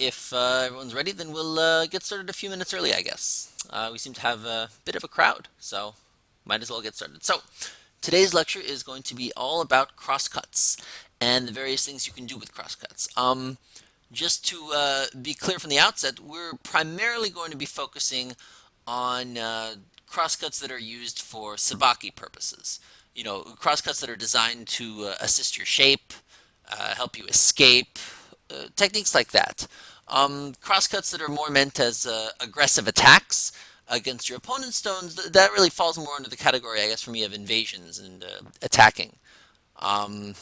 if everyone's ready, then we'll get started a few minutes early, I guess. We seem to have a bit of a crowd, so might as well get started. So, today's lecture is going to be all about crosscuts and the various things you can do with crosscuts. Just to be clear from the outset, we're primarily going to be focusing on crosscuts that are used for sabaki purposes. You know, crosscuts that are designed to assist your shape, help you escape, techniques like that. Crosscuts that are more meant as aggressive attacks against your opponent's stones, that really falls more under the category, I guess, for me, of invasions and attacking. Um,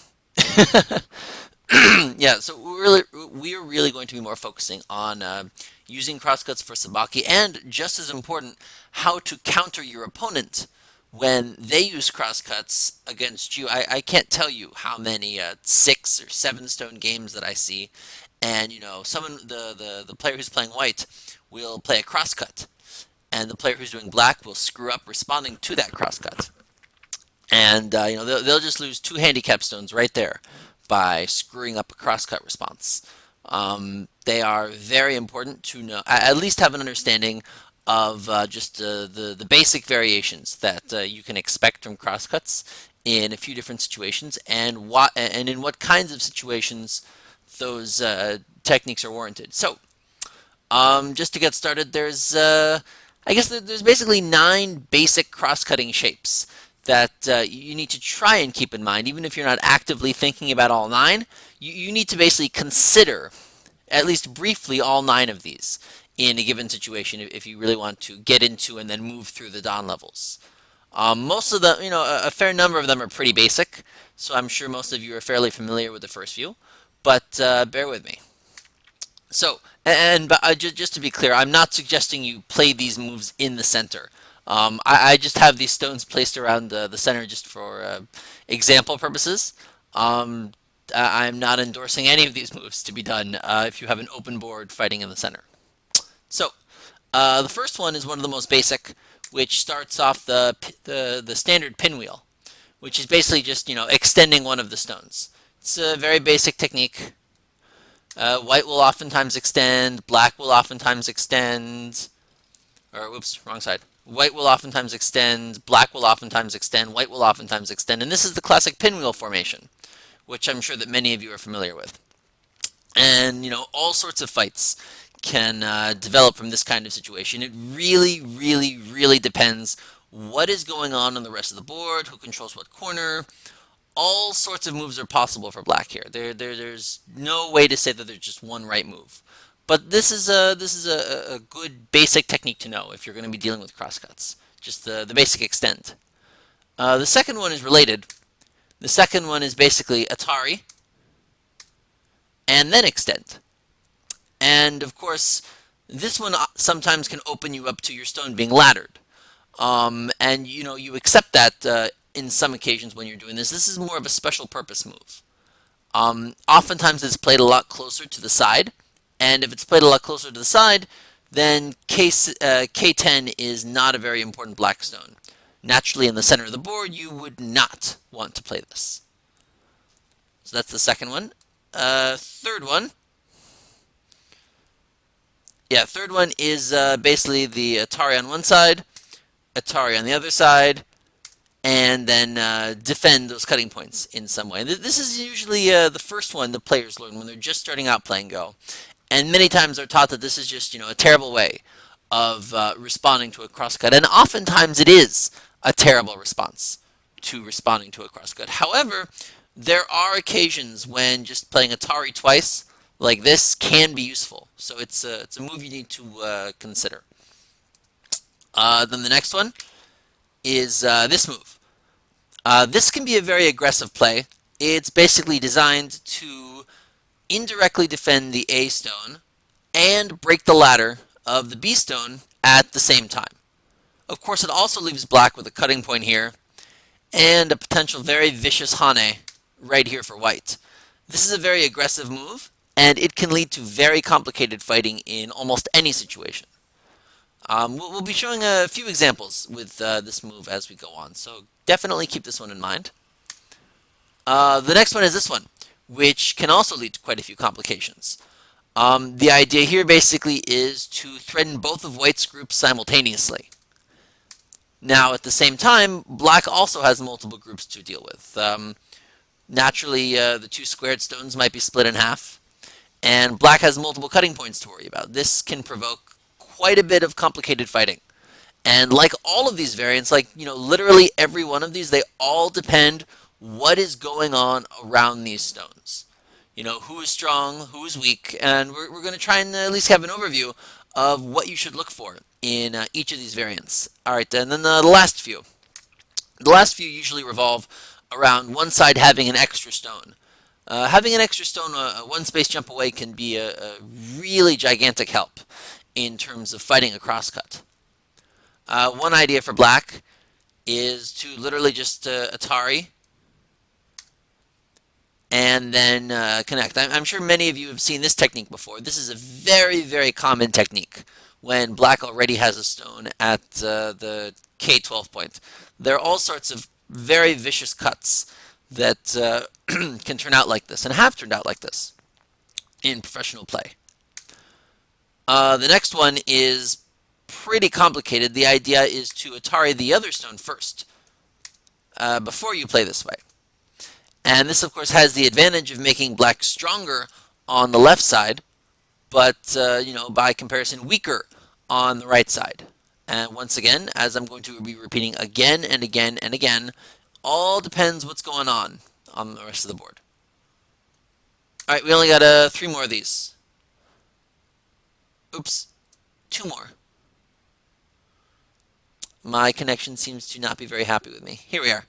yeah, so we're really going to be more focusing on using crosscuts for sabaki, and just as important, how to counter your opponent when they use crosscuts against you. I can't tell you how many 6 or 7 stone games that I see, and you know, the player who's playing white will play a crosscut, and the player who's doing black will screw up responding to that crosscut, and you know, they'll just lose 2 handicap stones right there by screwing up a crosscut response. They are very important to know, at least have an understanding of just the basic variations that you can expect from crosscuts in a few different situations, and in what kinds of situations those techniques are warranted. So, just to get started, I guess there's basically 9 basic cross-cutting shapes that you need to try and keep in mind. Even if you're not actively thinking about all 9, you need to basically consider, at least briefly, all 9 of these in a given situation if you really want to get into and then move through the dawn levels. Most of them, you know, a fair number of them are pretty basic, so I'm sure most of you are fairly familiar with the first few, but bear with me. So, just to be clear, I'm not suggesting you play these moves in the center. I just have these stones placed around the center just for example purposes. I'm not endorsing any of these moves to be done if you have an open board fighting in the center. So, the first one is one of the most basic, which starts off the standard pinwheel, which is basically just, you know, extending one of the stones. It's a very basic technique. White will oftentimes extend, black will oftentimes extend, or whoops, wrong side. White will oftentimes extend, black will oftentimes extend, white will oftentimes extend, and this is the classic pinwheel formation, which I'm sure that many of you are familiar with. And, you know, all sorts of fights can develop from this kind of situation. It really, really, really depends what is going on the rest of the board, who controls what corner. All sorts of moves are possible for black here. There's no way to say that there's just one right move. But this is a good basic technique to know if you're going to be dealing with crosscuts. Just the basic extend. The second one is related. The second one is basically Atari and then extend. And of course, this one sometimes can open you up to your stone being laddered. And you know, you accept that in some occasions when you're doing this. This is more of a special purpose move. Oftentimes it's played a lot closer to the side. And if it's played a lot closer to the side, then K10 is not a very important black stone. Naturally, in the center of the board, you would not want to play this. So that's the second one. Third one. Yeah, third one is basically the Atari on one side, Atari on the other side, and then defend those cutting points in some way. This is usually the first one the players learn when they're just starting out playing Go. And many times they're taught that this is just, you know, a terrible way of responding to a crosscut. And oftentimes it is a terrible response to responding to a crosscut. However, there are occasions when just playing Atari twice like this can be useful. So it's a move you need to consider. Then the next one is this move. This can be a very aggressive play. It's basically designed to indirectly defend the A stone and break the ladder of the B stone at the same time. Of course, it also leaves black with a cutting point here and a potential very vicious Hane right here for white. This is a very aggressive move, and it can lead to very complicated fighting in almost any situation. We'll be showing a few examples with this move as we go on, so definitely keep this one in mind. The next one is this one, which can also lead to quite a few complications. The idea here basically is to threaten both of white's groups simultaneously. Now, at the same time, black also has multiple groups to deal with. Naturally, the two squared stones might be split in half, and black has multiple cutting points to worry about. This can provoke quite a bit of complicated fighting. And like all of these variants, like, literally every one of these, they all depend what is going on around these stones. Who is strong, who is weak, and we're going to try and at least have an overview of what you should look for in each of these variants. All right, and then the last few. The last few usually revolve around one side having an extra stone. Having an extra stone one space jump away can be a really gigantic help in terms of fighting a crosscut. One idea for black is to literally just Atari and then connect. I'm sure many of you have seen this technique before. This is a very, very common technique when black already has a stone at the K12 point. There are all sorts of very vicious cuts that can turn out like this and have turned out like this in professional play. The next one is pretty complicated. The idea is to Atari the other stone first before you play this way. And this, of course, has the advantage of making black stronger on the left side, but, by comparison, weaker on the right side. And once again, as I'm going to be repeating again and again and again, all depends what's going on the rest of the board. All right, we only got 3 more of these. Oops, 2 more. My connection seems to not be very happy with me. Here we are.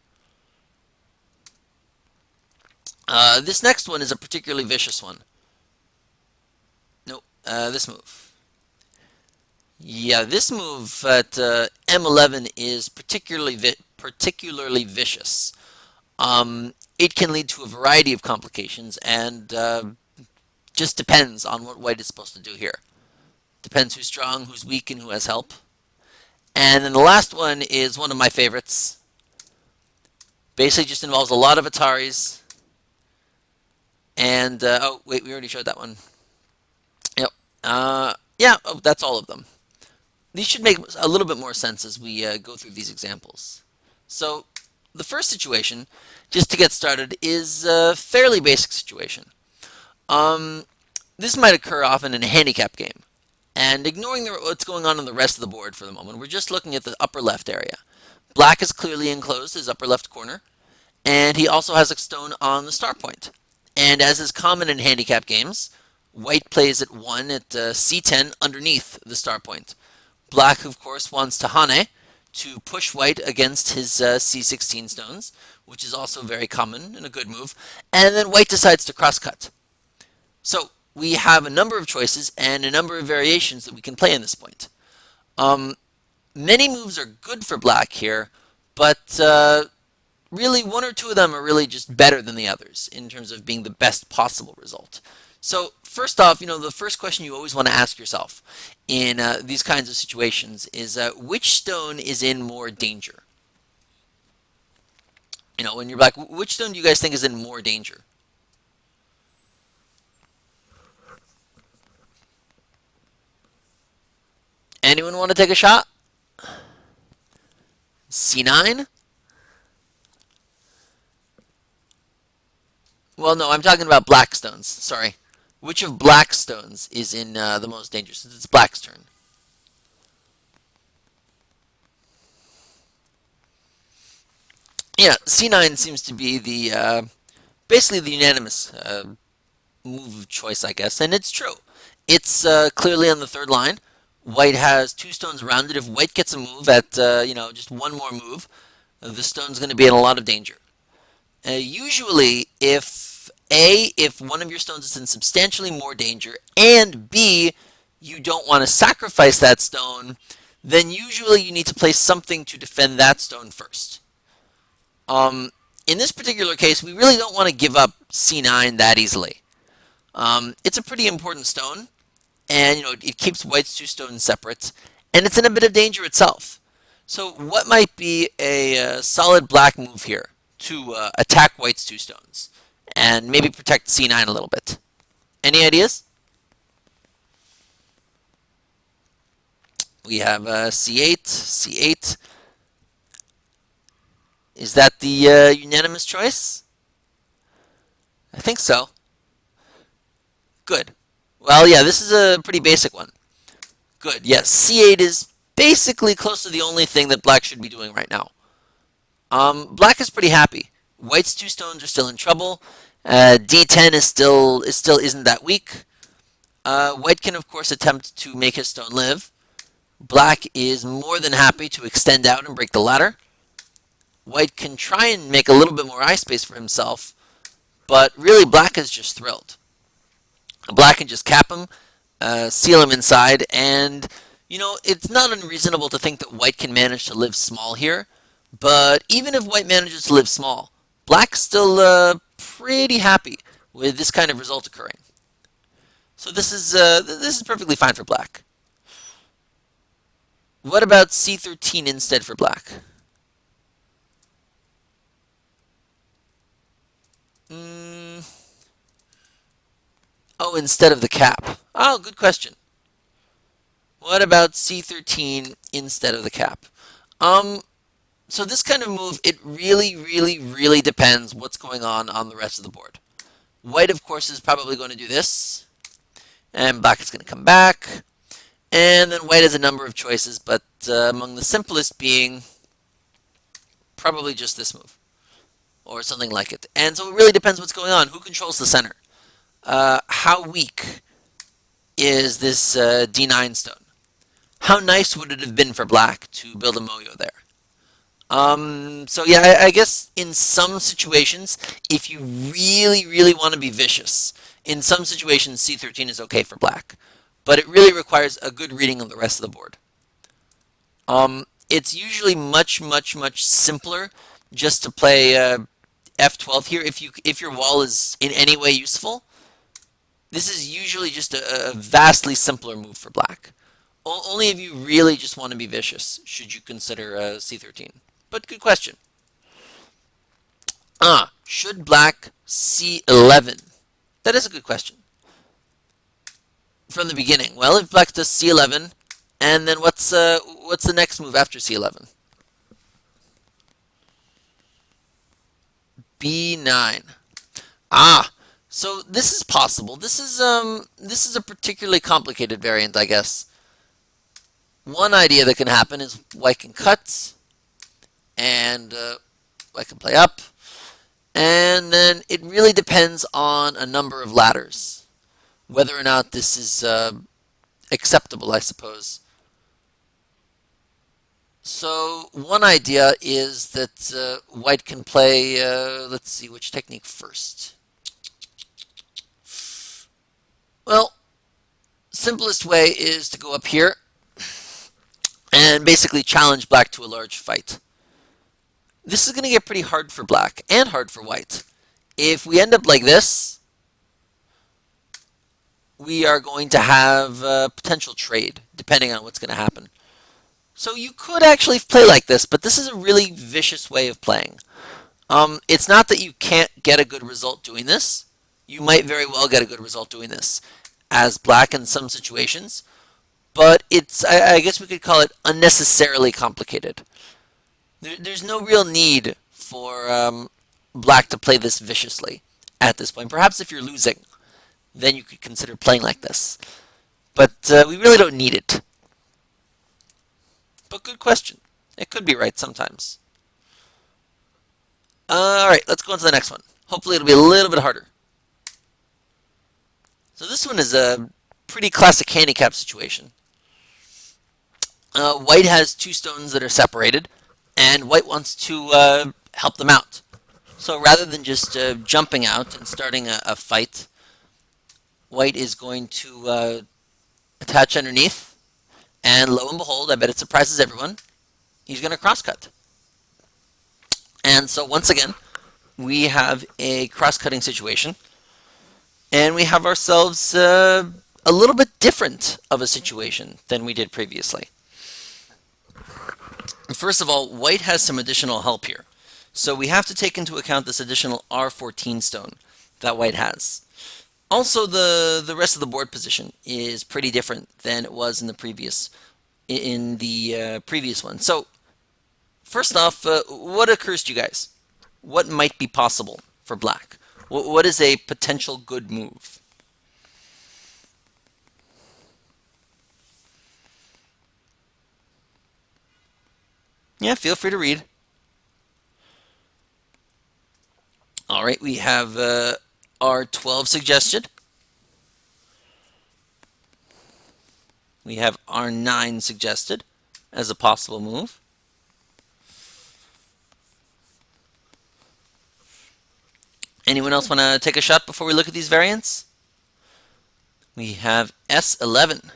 This next one is a particularly vicious one. Nope, this move. Yeah, this move at M11 is particularly vicious. It can lead to a variety of complications, and just depends on what white is supposed to do here. Depends who's strong, who's weak, and who has help. And then the last one is one of my favorites. Basically just involves a lot of Ataris. And, oh, wait, we already showed that one. Yep. Yeah, that's all of them. These should make a little bit more sense as we go through these examples. So, the first situation, just to get started, is a fairly basic situation. This might occur often in a handicap game. And ignoring what's going on in the rest of the board for the moment, we're just looking at the upper left area. Black is clearly enclosed his upper left corner, and he also has a stone on the star point. And as is common in handicap games, white plays at 1 at C10 underneath the star point. Black, of course, wants to Hane to push white against his C16 stones, which is also very common and a good move. And then white decides to crosscut. So we have a number of choices and a number of variations that we can play in this point. Many moves are good for black here, but really, 1 or 2 of them are really just better than the others in terms of being the best possible result. So first off, the first question you always want to ask yourself in these kinds of situations is which stone is in more danger? When you're black, which stone do you guys think is in more danger? Anyone want to take a shot? C9? Well, no, I'm talking about black stones. Sorry. Which of black stones is in the most danger? Since it's black's turn. Yeah, C9 seems to be the basically the unanimous move of choice, I guess, and it's true. It's clearly on the 3rd line. White has 2 stones around it. If white gets a move at just 1 more move, the stone's going to be in a lot of danger. Usually, if one of your stones is in substantially more danger, and B, you don't want to sacrifice that stone, then usually you need to place something to defend that stone first. In this particular case, we really don't want to give up C9 that easily. It's a pretty important stone, and it keeps white's 2 stones separate, and it's in a bit of danger itself. So what might be a solid black move here to attack white's 2 stones and maybe protect C9 a little bit? Any ideas? We have c8, c8. Is that the unanimous choice? I think so. Good. Well, yeah, this is a pretty basic one. Good. Yes, c8 is basically close to the only thing that black should be doing right now. Black is pretty happy. White's two stones are still in trouble. D10 is still isn't that weak. White can of course attempt to make his stone live. Black is more than happy to extend out and break the ladder. White can try and make a little bit more eye space for himself, but really black is just thrilled. Black can just cap him, seal him inside, and it's not unreasonable to think that white can manage to live small here. But even if white manages to live small, black's still pretty happy with this kind of result occurring. So this is perfectly fine for black. What about c13 instead for black? Oh, instead of the cap. Oh, good question. What about c13 instead of the cap? So this kind of move, it really, really, really depends what's going on the rest of the board. White, of course, is probably going to do this, and black is going to come back. And then white has a number of choices, but among the simplest being probably just this move, or something like it. And so it really depends what's going on. Who controls the center? How weak is this d9 stone? How nice would it have been for black to build a moyo there? So yeah, I guess in some situations, if you really, really want to be vicious, in some situations c13 is okay for black. But it really requires a good reading of the rest of the board. It's usually much, much, much simpler just to play f12 here. If your wall is in any way useful, this is usually just a vastly simpler move for black. Only if you really just want to be vicious should you consider c13. But good question. Should black c11? That is a good question. From the beginning. Well, if black does c11, and then what's the next move after c11? b9. So this is possible. This is a particularly complicated variant, I guess. One idea that can happen is white can cut, and white can play up, and then it really depends on a number of ladders, whether or not this is acceptable, I suppose. So one idea is that white can play, let's see, which technique first? Well, simplest way is to go up here and basically challenge black to a large fight. This is going to get pretty hard for black and hard for white. If we end up like this, we are going to have a potential trade, depending on what's going to happen. So you could actually play like this, but this is a really vicious way of playing. It's not that you can't get a good result doing this. You might very well get a good result doing this as black in some situations, but it's, I guess we could call it unnecessarily complicated. There's no real need for black to play this viciously at this point. Perhaps if you're losing, then you could consider playing like this. But we really don't need it. But good question. It could be right sometimes. Alright, let's go on to the next one. Hopefully it'll be a little bit harder. So this one is a pretty classic handicap situation. White has two stones that are separated, and white wants to help them out. So rather than just jumping out and starting a fight, white is going to attach underneath, and lo and behold, I bet it surprises everyone, he's going to crosscut. And so once again, we have a cross-cutting situation, and we have ourselves a little bit different of a situation than we did previously. First of all, white has some additional help here. So we have to take into account this additional R14 stone that white has. Also, the rest of the board position is pretty different than it was in the previous in the previous one. So first off, what occurs to you guys? What might be possible for black? What is a potential good move? Yeah, feel free to read. All right, we have R12 suggested. We have R9 suggested as a possible move. Anyone else want to take a shot before we look at these variants? We have S11.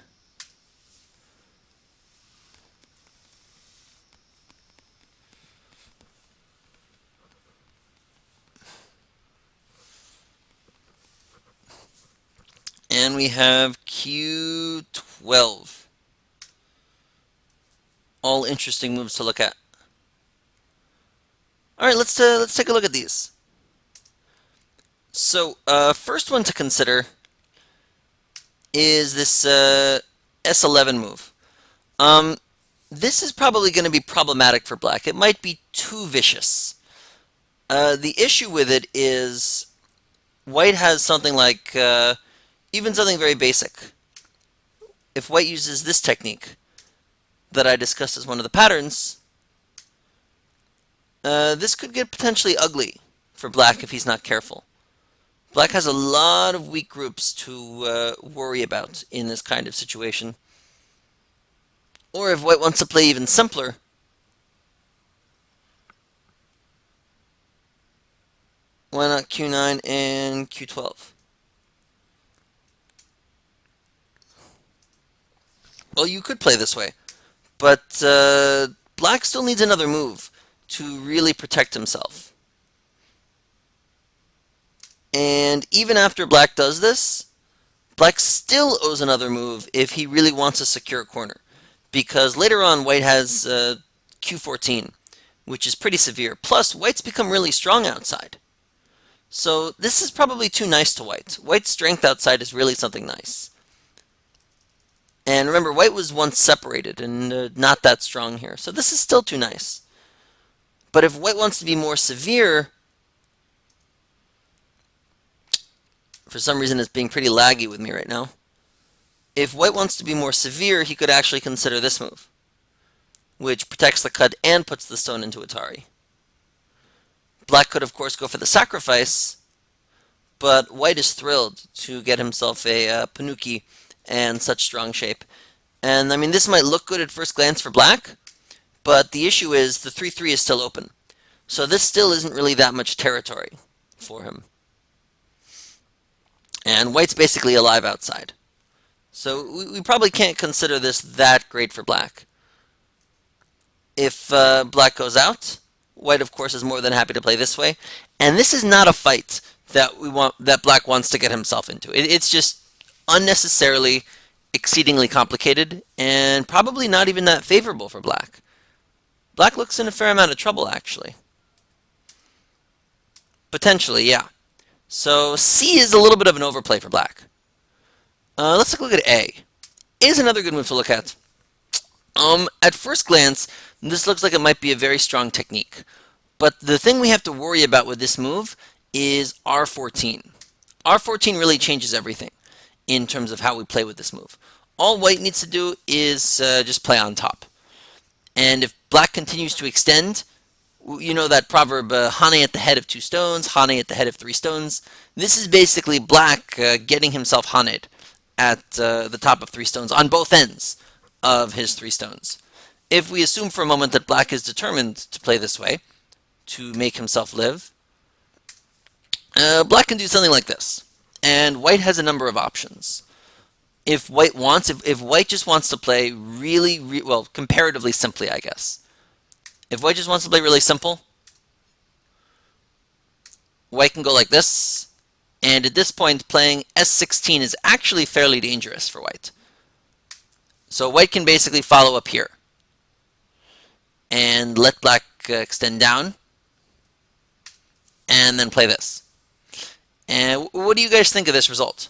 And we have Q12. All interesting moves to look at. All right, let's take a look at these. So, first one to consider is this S11 move. This is probably going to be problematic for black. It might be too vicious. The issue with it is white has something like even something very basic. If white uses this technique that I discussed as one of the patterns, this could get potentially ugly for black if he's not careful. Black has a lot of weak groups to worry about in this kind of situation. Or if white wants to play even simpler, why not Q9 and Q12? Well, you could play this way, but black still needs another move to really protect himself. And even after black does this, black still owes another move if he really wants to secure a corner. Because later on, white has Q14, which is pretty severe. Plus, white's become really strong outside. So this is probably too nice to white. White's strength outside is really something nice. And remember, white was once separated and not that strong here. So this is still too nice. But if white wants to be more severe, for some reason it's being pretty laggy with me right now. If white wants to be more severe, he could actually consider this move, which protects the cut and puts the stone into Atari. Black could, of course, go for the sacrifice, but white is thrilled to get himself a Panuki and such strong shape. And, I mean, this might look good at first glance for black, but the issue is the 3-3 is still open. So this still isn't really that much territory for him. And white's basically alive outside. So we probably can't consider this that great for black. If black goes out, white of course is more than happy to play this way. And this is not a fight that black wants to get himself into. It's just unnecessarily exceedingly complicated and probably not even that favorable for black. Black looks in a fair amount of trouble actually. Potentially, yeah. So C is a little bit of an overplay for black. Let's take a look at A. A is another good move to look at. At first glance, this looks like it might be a very strong technique. But the thing we have to worry about with this move is R14. R14 really changes everything in terms of how we play with this move. All white needs to do is just play on top. And if black continues to extend, you know that proverb, Hane at the head of 2 stones, Hane at the head of 3 stones. This is basically black getting himself Haned at the top of 3 stones on both ends of his 3 stones. If we assume for a moment that black is determined to play this way, to make himself live, black can do something like this. And white has a number of options. If white wants, if white just wants to play really, well, comparatively simply, I guess. If white just wants to play really simple, white can go like this. And at this point, playing S16 is actually fairly dangerous for white. So white can basically follow up here and let black extend down and then play this. And what do you guys think of this result?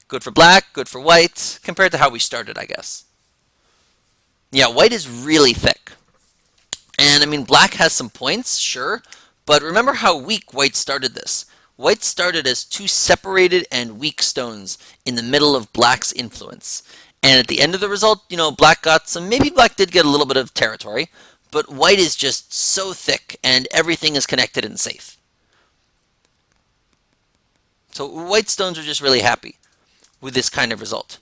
Good for black, good for white, compared to how we started, I guess. Yeah, white is really thick. And I mean, black has some points, sure, but remember how weak white started this. White started as two separated and weak stones in the middle of black's influence. And at the end of the result, black got some, maybe black did get a little bit of territory, but white is just so thick and everything is connected and safe. So white stones are just really happy with this kind of result.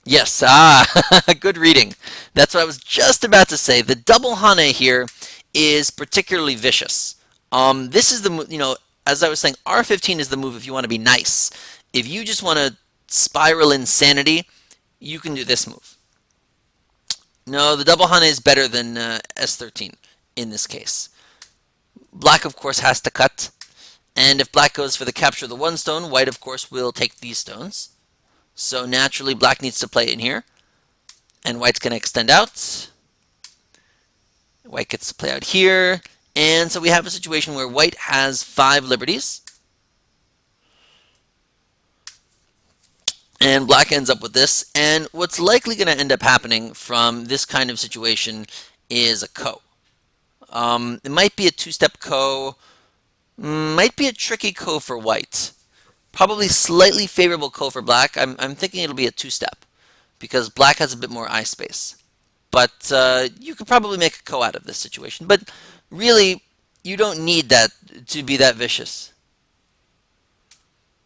Yes, good reading. That's what I was just about to say. The double Hane here is particularly vicious. This is the, as I was saying, R15 is the move if you want to be nice. If you just want to spiral insanity, you can do this move. No, the double Hane is better than S13 in this case. Black, of course, has to cut. And if black goes for the capture of the one stone, white, of course, will take these stones. So naturally, black needs to play in here. And white's going to extend out. White gets to play out here. And so we have a situation where white has 5 liberties. And black ends up with this. And what's likely going to end up happening from this kind of situation is a ko. It might be a 2-step ko. Might be a tricky ko for white. Probably slightly favorable ko for black. I'm thinking it'll be a 2-step because black has a bit more eye space. But you could probably make a ko out of this situation. But really, you don't need that to be that vicious.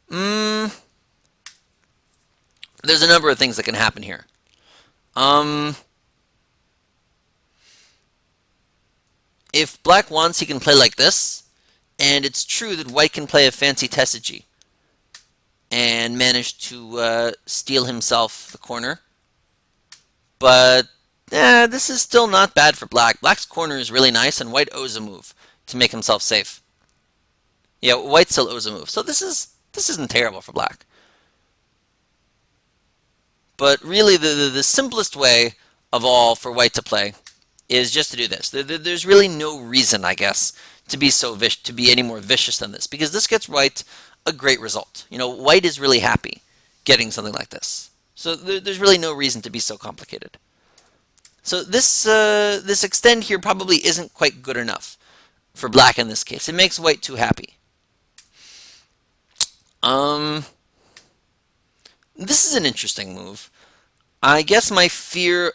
There's a number of things that can happen here. If black wants, he can play like this. And it's true that white can play a fancy tessage and manage to steal himself the corner. But this is still not bad for black. Black's corner is really nice, and white owes a move to make himself safe. Yeah, white still owes a move. So this isn't terrible for black. But really, the simplest way of all for white to play is just to do this. There's really no reason, I guess, to be any more vicious than this, because this gets white a great result. White is really happy getting something like this. So there's really no reason to be so complicated. So this extend here probably isn't quite good enough for black in this case. It makes white too happy. This is an interesting move. I guess my fear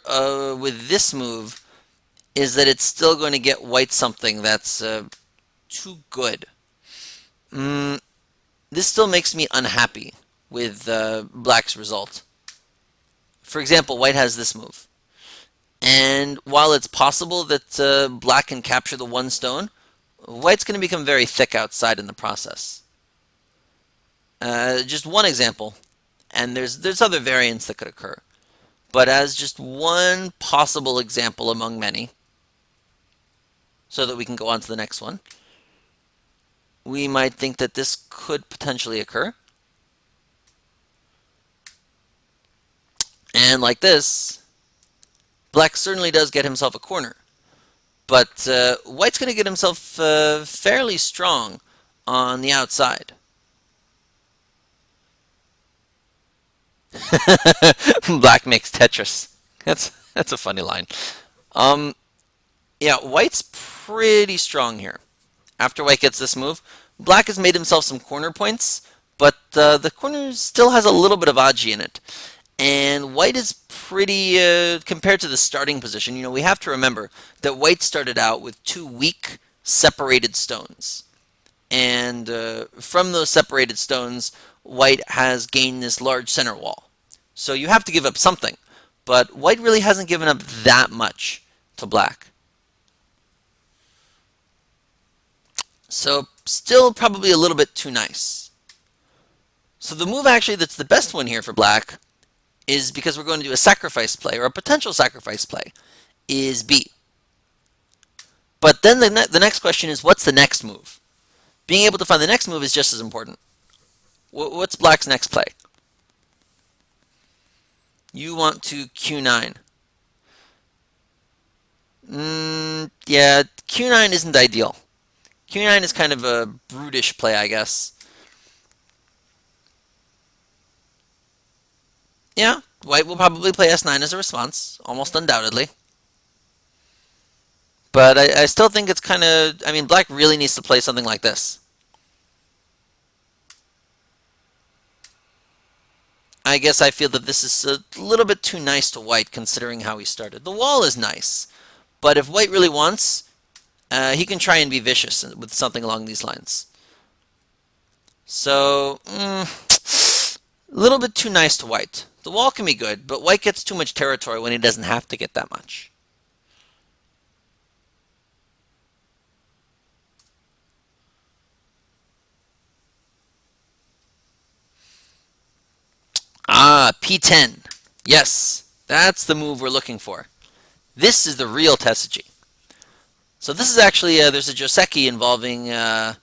with this move is that it's still going to get white something that's too good. This still makes me unhappy with black's result. For example, white has this move. And while it's possible that black can capture the one stone, white's going to become very thick outside in the process. Just one example, and there's other variants that could occur. But as just one possible example among many, so that we can go on to the next one, we might think that this could potentially occur. And like this, black certainly does get himself a corner. But white's going to get himself fairly strong on the outside. Black makes Tetris. That's a funny line. Yeah, white's pretty strong here. After white gets this move, black has made himself some corner points, but the corner still has a little bit of AGA in it. And white is pretty, compared to the starting position, we have to remember that white started out with 2 weak, separated stones. And from those separated stones, white has gained this large center wall. So you have to give up something. But white really hasn't given up that much to black. So still probably a little bit too nice. So the move actually that's the best one here for black is, because we're going to do a sacrifice play, or a potential sacrifice play, is B. But then the next question is, what's the next move? Being able to find the next move is just as important. What's black's next play? You want to Q9. Yeah, Q9 isn't ideal. Q9 is kind of a brutish play, I guess. Yeah, white will probably play S9 as a response, almost undoubtedly. But I still think it's kind of. I mean, black really needs to play something like this. I guess I feel that this is a little bit too nice to white considering how he started. The wall is nice, but if white really wants, he can try and be vicious with something along these lines. So, a little bit too nice to white. The wall can be good, but white gets too much territory when he doesn't have to get that much. Ah, P10. Yes, that's the move we're looking for. This is the real Tessigi. So this is actually, there's a Joseki involving the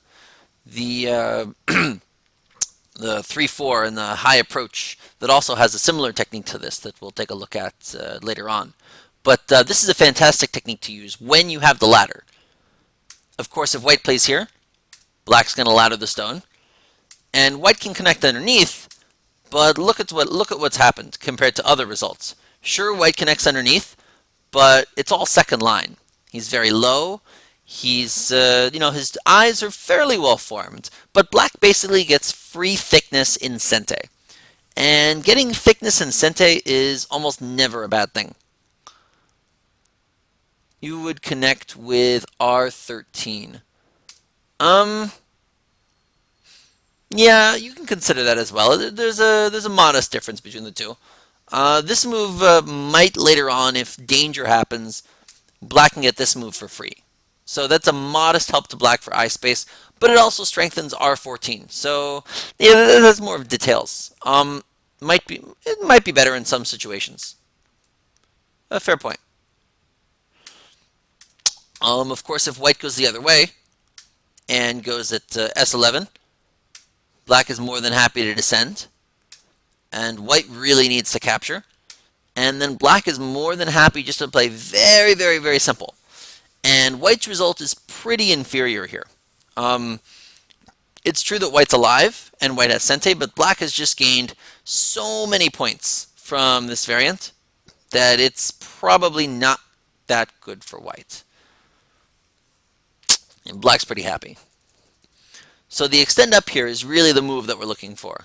the 3-4 and the high approach that also has a similar technique to this that we'll take a look at later on. But this is a fantastic technique to use when you have the ladder. Of course, if white plays here, black's going to ladder the stone, and white can connect underneath. But look at what's happened compared to other results. Sure, white connects underneath, but it's all second line. He's very low. He's, his eyes are fairly well formed, but black basically gets free thickness in sente. And getting thickness in sente is almost never a bad thing. You would connect with R13. Yeah, you can consider that as well. There's a modest difference between the two. This move might later on, if danger happens, black can get this move for free. So that's a modest help to black for eye space, but it also strengthens R14. So yeah, that's more of details. It might be better in some situations. A fair point. Of course, if white goes the other way and goes at S11, black is more than happy to descend, and white really needs to capture. And then black is more than happy just to play very, very, very simple. And white's result is pretty inferior here. It's true that white's alive and white has sente, but black has just gained so many points from this variant that it's probably not that good for white. And black's pretty happy. So the extend up here is really the move that we're looking for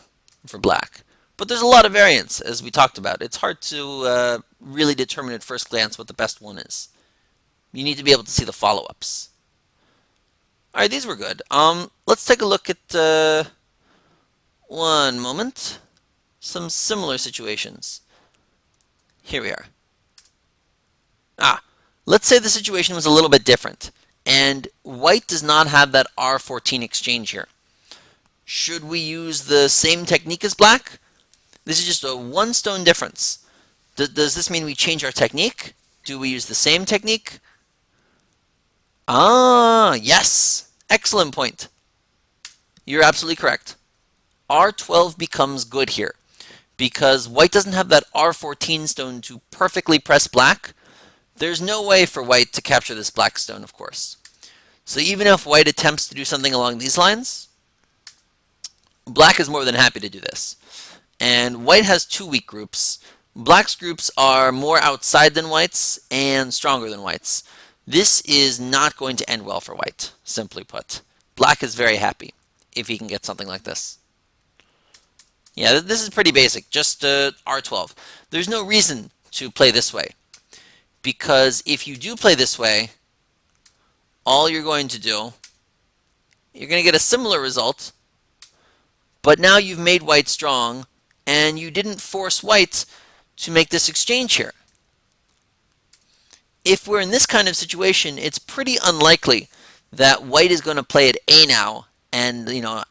black. But there's a lot of variants, as we talked about. It's hard to really determine at first glance what the best one is. You need to be able to see the follow-ups. Alright, these were good. Let's take a look at, one moment, some similar situations. Here we are. Let's say the situation was a little bit different, and white does not have that R14 exchange here. Should we use the same technique as black? This is just a one stone difference. Does this mean we change our technique? Do we use the same technique? Yes. Excellent point. You're absolutely correct. R12 becomes good here because white doesn't have that R14 stone to perfectly press black. There's no way for white to capture this black stone, of course. So even if white attempts to do something along these lines, black is more than happy to do this. And white has two weak groups. Black's groups are more outside than white's and stronger than white's. This is not going to end well for white, simply put. Black is very happy if he can get something like this. Yeah, this is pretty basic, just R12. There's no reason to play this way, because if you do play this way, all you're going to do, you're going to get a similar result, but now you've made white strong, and you didn't force white to make this exchange here. If we're in this kind of situation, it's pretty unlikely that white is going to play at A now and,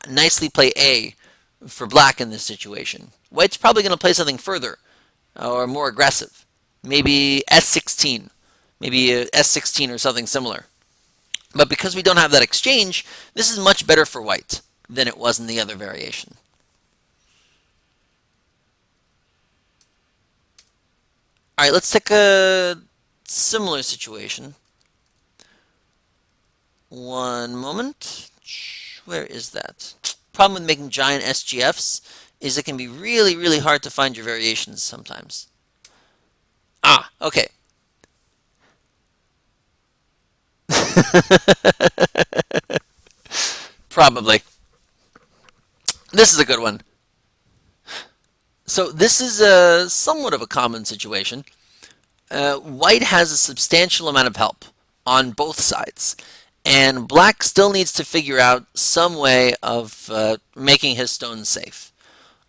nicely play A for black in this situation. White's probably going to play something further or more aggressive. Maybe S16, maybe S16 or something similar. But because we don't have that exchange, this is much better for white than it was in the other variation. All right, let's take a similar situation. One moment. Where is that? Problem with making giant SGFs is it can be really, really hard to find your variations sometimes. Ah, okay. Probably. This is a good one. So this is somewhat of a common situation. White has a substantial amount of help on both sides, and black still needs to figure out some way of making his stones safe.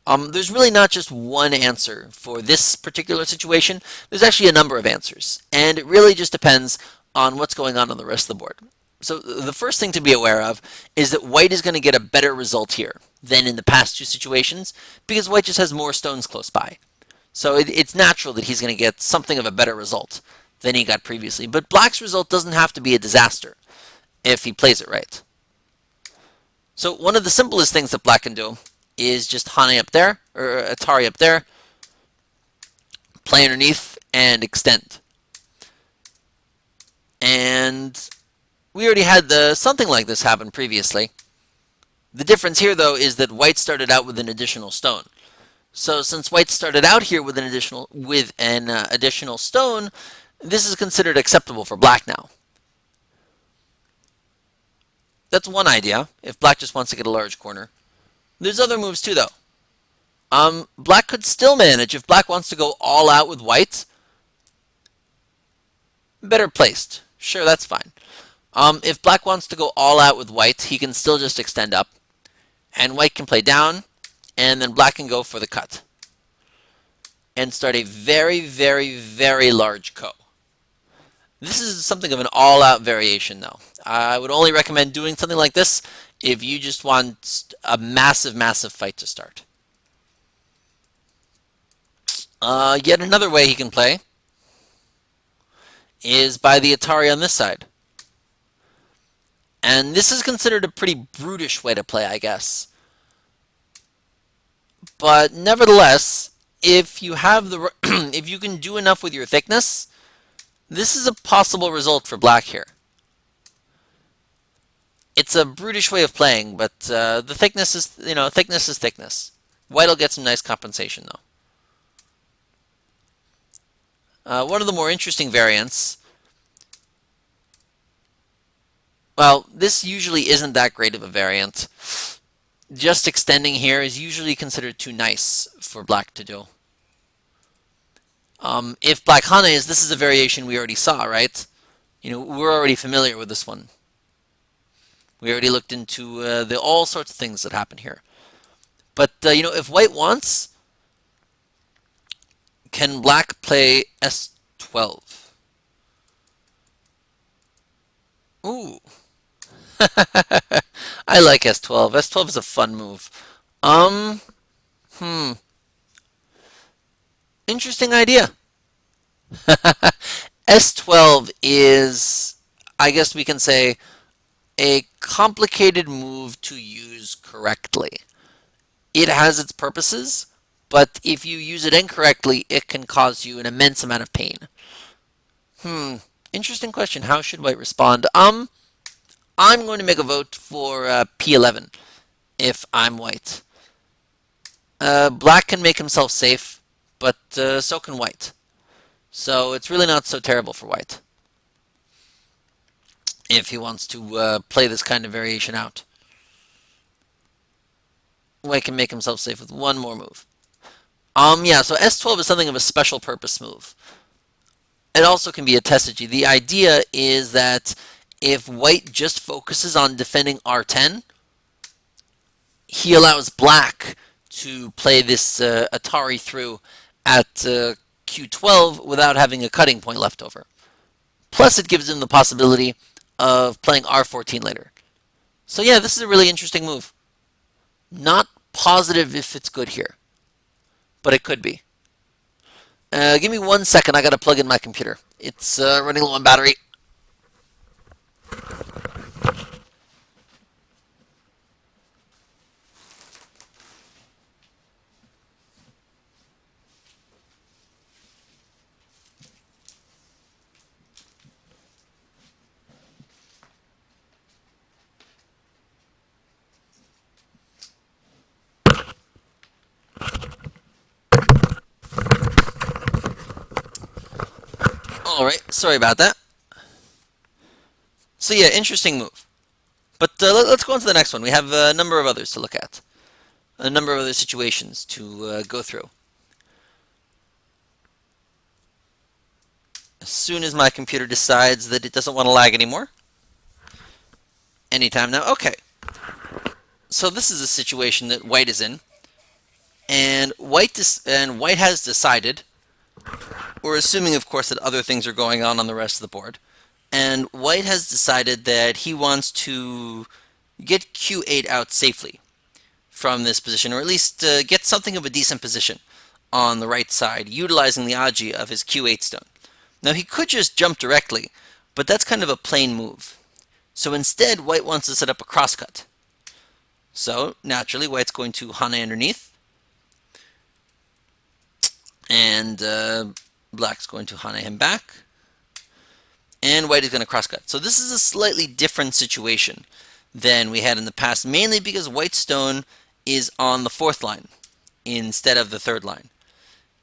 There's really not just one answer for this particular situation. There's actually a number of answers, and it really just depends on what's going on the rest of the board. So the first thing to be aware of is that white is going to get a better result here than in the past two situations because white just has more stones close by. So it's natural that he's going to get something of a better result than he got previously. But black's result doesn't have to be a disaster if he plays it right. So one of the simplest things that black can do is just Hane up there, or Atari up there, play underneath, and extend. And we already had something like this happen previously. The difference here, though, is that white started out with an additional stone. So since white started out here with an additional stone, this is considered acceptable for black now. That's one idea, if black just wants to get a large corner. There's other moves too, though. Black could still manage if black wants to go all out with white. Better placed. Sure, that's fine. If black wants to go all out with white, he can still just extend up. And white can play down, and then black can go for the cut. And start a very, very, very large ko. This is something of an all-out variation, though. I would only recommend doing something like this if you just want a massive, massive fight to start. Yet another way he can play is by the Atari on this side. And this is considered a pretty brutish way to play, I guess. But nevertheless, if you have if you can do enough with your thickness, this is a possible result for black here. It's a brutish way of playing, but the thickness is, thickness is thickness. White will get some nice compensation, though. One of the more interesting variants, well, this usually isn't that great of a variant. Just extending here is usually considered too nice for black to do. If black Hane is, this is a variation we already saw, right? We're already familiar with this one. We already looked into all sorts of things that happen here. But, if white wants, can black play S12? Ooh. I like S12. S12 is a fun move. Interesting idea. S12 is, I guess we can say, a complicated move to use correctly. It has its purposes, but if you use it incorrectly, it can cause you an immense amount of pain. Interesting question. How should white respond? I'm going to make a vote for P11 if I'm white. Black can make himself safe, but so can white. So it's really not so terrible for white if he wants to play this kind of variation out. White can make himself safe with one more move. Yeah, so S12 is something of a special purpose move. It also can be a tessage. The idea is that if white just focuses on defending R10, he allows black to play this Atari through at Q12 without having a cutting point left over. Plus, it gives him the possibility of playing R14 later. So yeah, this is a really interesting move. Not positive if it's good here, but it could be. Give me 1 second. I got to plug in my computer. It's running low on battery. All right, sorry about that. So yeah, interesting move. But let's go on to the next one. We have a number of others to look at, a number of other situations to go through. As soon as my computer decides that it doesn't want to lag anymore, anytime now. Okay, so this is a situation that white is in, and white has decided. We're assuming, of course, that other things are going on the rest of the board, and white has decided that he wants to get q8 out safely from this position, or at least get something of a decent position on the right side, utilizing the AGA of his q8 stone. Now he could just jump directly, but that's kind of a plain move. So instead, white wants to set up a crosscut. So naturally, white's going to hane underneath, and black's going to hane him back, and white is going to crosscut. So this is a slightly different situation than we had in the past, mainly because white's stone is on the fourth line instead of the third line.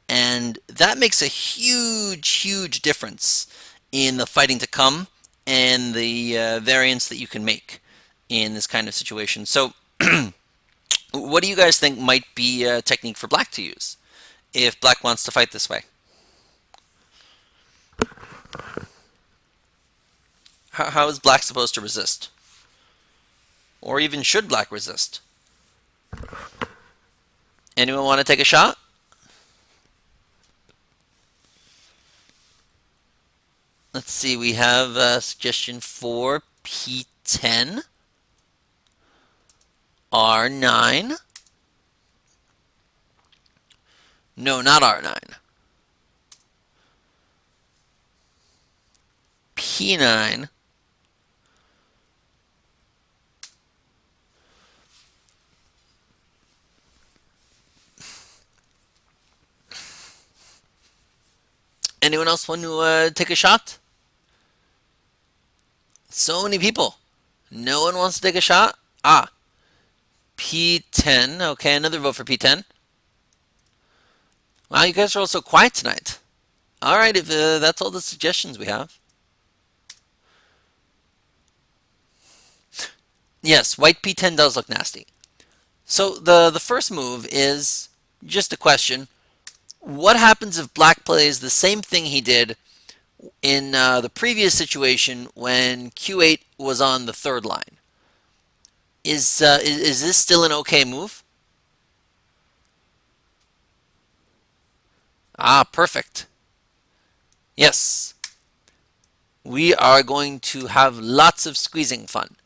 And that makes a huge difference in the fighting to come and the variance that you can make in this kind of situation. So what do you guys think might be a technique for black to use if black wants to fight this way? How is black supposed to resist? Or even should black resist? Anyone want to take a shot? Let's see, we have a suggestion for P10, R9. No, not R9. P9. Anyone else want to take a shot? So many people. No one wants to take a shot? Ah, P10. Okay, another vote for P10. Wow, you guys are all so quiet tonight. All right, if that's all the suggestions we have. Yes, white P10 does look nasty. So the first move is just a question. What happens if black plays the same thing he did in the previous situation when q8 was on the third line? Is this still an okay move? Ah, perfect. Yes. We are going to have lots of squeezing fun.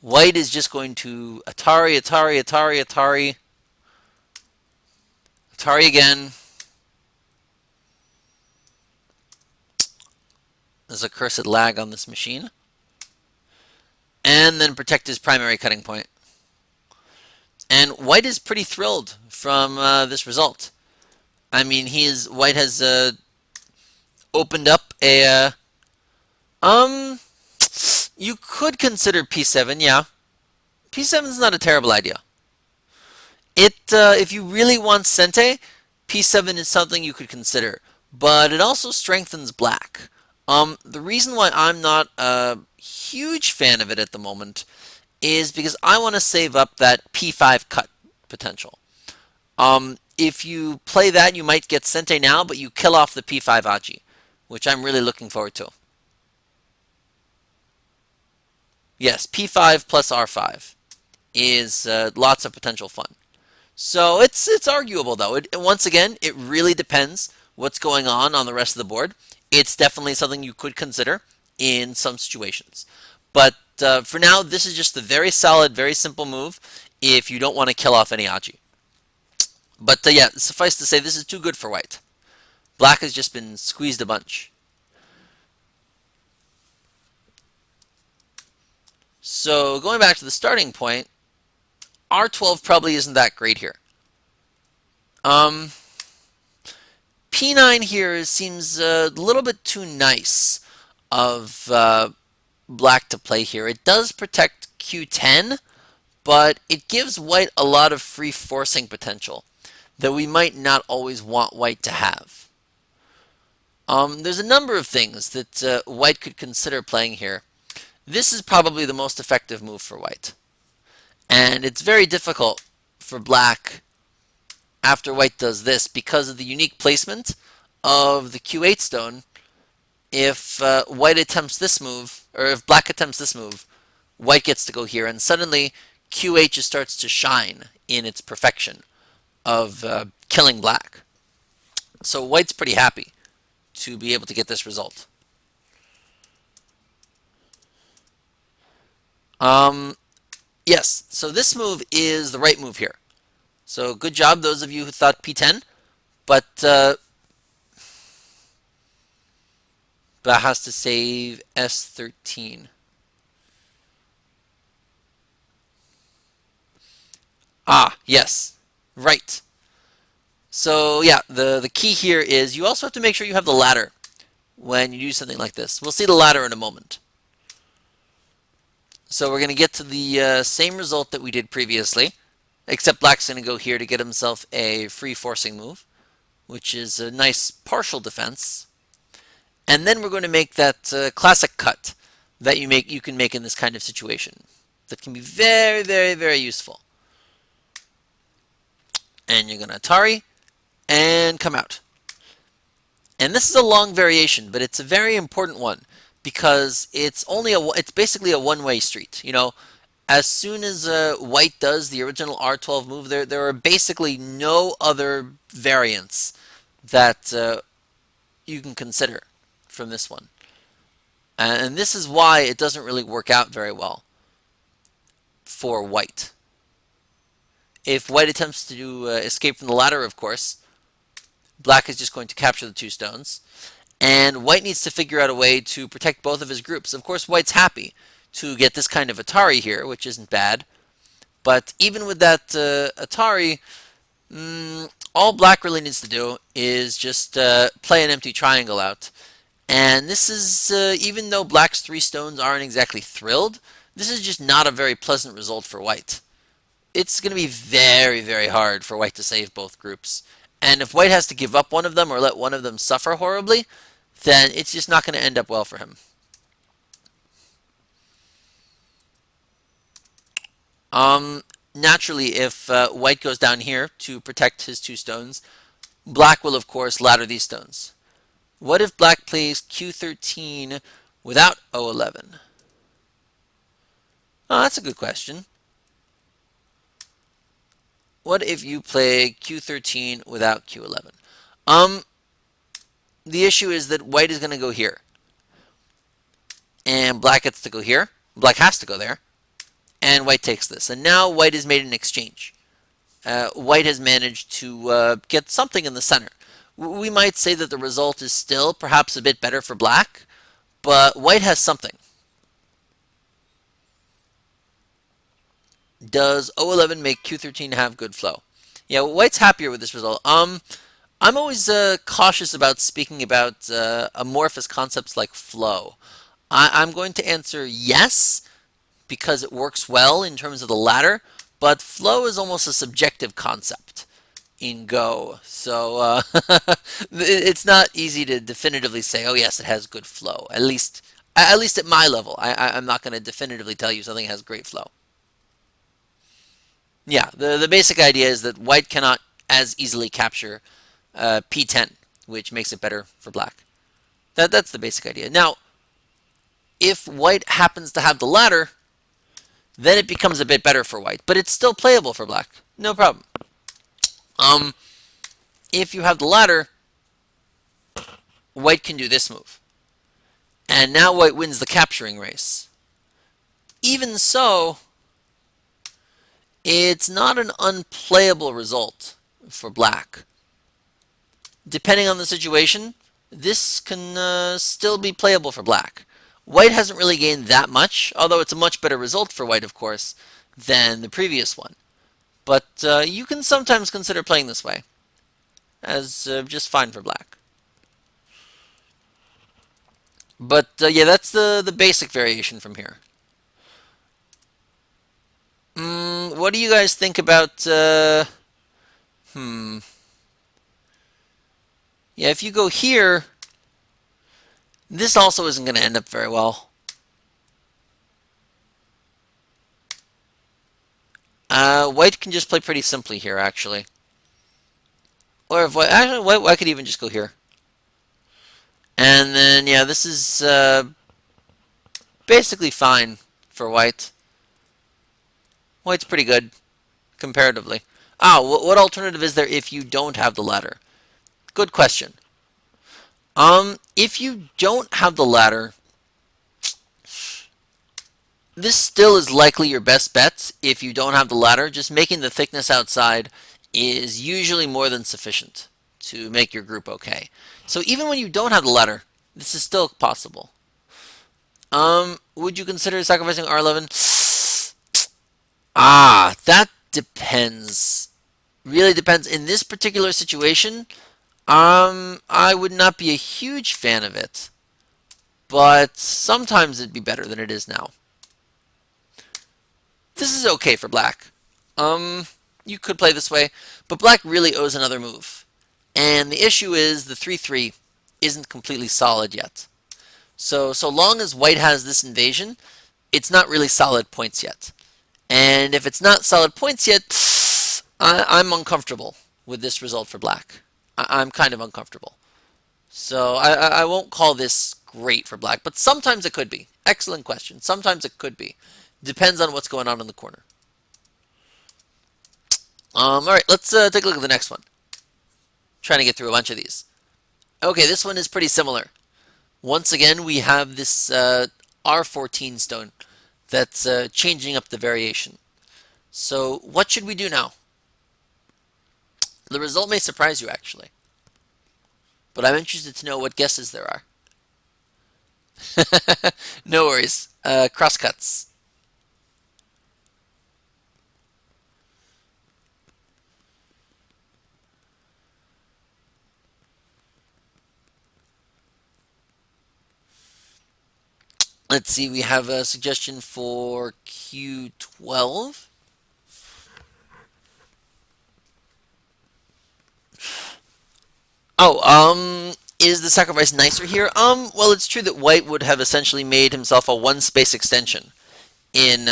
White is just going to Atari again. There's a cursed lag on this machine. And then protect his primary cutting point. And white is pretty thrilled from this result. I mean, white has opened up a you could consider P7, yeah. P7 is not a terrible idea. If you really want Sente, P7 is something you could consider, but it also strengthens black. The reason why I'm not a huge fan of it at the moment is because I want to save up that P5 cut potential. If you play that, you might get Sente now, but you kill off the P5 Aji, which I'm really looking forward to. Yes, P5 plus R5 is lots of potential fun. So it's arguable, though. Once again, it really depends what's going on the rest of the board. It's definitely something you could consider in some situations. But for now, this is just a very solid, very simple move if you don't want to kill off any Aji. But yeah, suffice to say, this is too good for white. Black has just been squeezed a bunch. So going back to the starting point, R12 probably isn't that great here. P9 here seems a little bit too nice of black to play here. It does protect Q10, but it gives white a lot of free forcing potential that we might not always want white to have. There's a number of things that white could consider playing here. This is probably the most effective move for white. And it's very difficult for black after white does this because of the unique placement of the Q8 stone. If white attempts this move, or if black attempts this move, white gets to go here, and suddenly Q8 just starts to shine in its perfection of killing black. So white's pretty happy to be able to get this result. Yes, so this move is the right move here. So good job, those of you who thought P10, but has to save S13. Ah, yes, right. So yeah, the key here is you also have to make sure you have the ladder when you do something like this. We'll see the ladder in a moment. So we're going to get to the same result that we did previously, except black's going to go here to get himself a free forcing move, which is a nice partial defense. And then we're going to make that classic cut that you can make in this kind of situation. That can be very, very, very useful. And you're going to Atari and come out. And this is a long variation, but it's a very important one because it's basically a one-way street. You know, as soon as white does the original R12 move, there are basically no other variants that you can consider from this one. And this is why it doesn't really work out very well for white. If white attempts to escape from the ladder, of course, black is just going to capture the two stones. And white needs to figure out a way to protect both of his groups. Of course, white's happy to get this kind of Atari here, which isn't bad. But even with that Atari, all black really needs to do is just play an empty triangle out. And this is, even though black's three stones aren't exactly thrilled, this is just not a very pleasant result for white. It's going to be very, very hard for white to save both groups. And if white has to give up one of them or let one of them suffer horribly, then it's just not going to end up well for him. Naturally, if white goes down here to protect his two stones, black will, of course, ladder these stones. What if black plays Q13 without O11? Oh, that's a good question. What if you play Q13 without Q11? The issue is that white is going to go here. And black gets to go here. Black has to go there. And white takes this. And now white has made an exchange. White has managed to get something in the center. We might say that the result is still perhaps a bit better for black, but white has something. Does O11 make Q13 have good flow? Yeah, white's happier with this result. I'm always cautious about speaking about amorphous concepts like flow. I'm going to answer yes, because it works well in terms of the ladder, but flow is almost a subjective concept in Go. So it's not easy to definitively say, oh yes, it has good flow. At least at my level. I'm not going to definitively tell you something has great flow. Yeah, the basic idea is that white cannot as easily capture P10, which makes it better for black. That's the basic idea. Now, if white happens to have the ladder, then it becomes a bit better for white, but it's still playable for black. No problem. If you have the ladder, white can do this move. And now white wins the capturing race. Even so, it's not an unplayable result for black. Depending on the situation, this can still be playable for black. White hasn't really gained that much, although it's a much better result for white, of course, than the previous one. But you can sometimes consider playing this way as just fine for black. But yeah, that's the basic variation from here. What do you guys think about... Yeah, if you go here, This also isn't going to end up very well. White can just play pretty simply here, actually. Or if white, actually, white could even just go here. And then, yeah, this is basically fine for white. White's pretty good, comparatively. Ah, what alternative is there if you don't have the ladder? Good question. If you don't have the ladder, this still is likely your best bet if you don't have the ladder. Just making the thickness outside is usually more than sufficient to make your group okay. So even when you don't have the ladder, this is still possible. Would you consider sacrificing R11? Ah, that depends. Really depends. In this particular situation, I would not be a huge fan of it, but sometimes it'd be better than it is now. This is okay for black. You could play this way, but black really owes another move. And the issue is the 3-3 isn't completely solid yet. So long as white has this invasion, it's not really solid points yet. And if it's not solid points yet, I'm uncomfortable with this result for black. I'm kind of uncomfortable. So I won't call this great for black, but sometimes it could be. Excellent question. Sometimes it could be. Depends on what's going on in the corner. All right, let's take a look at the next one. Trying to get through a bunch of these. Okay, this one is pretty similar. Once again, we have this R14 stone that's changing up the variation. So what should we do now? The result may surprise you, actually. But I'm interested to know what guesses there are. No worries. Crosscuts. Let's see, we have a suggestion for Q12. Oh, is the sacrifice nicer here? Well, it's true that white would have essentially made himself a one-space extension in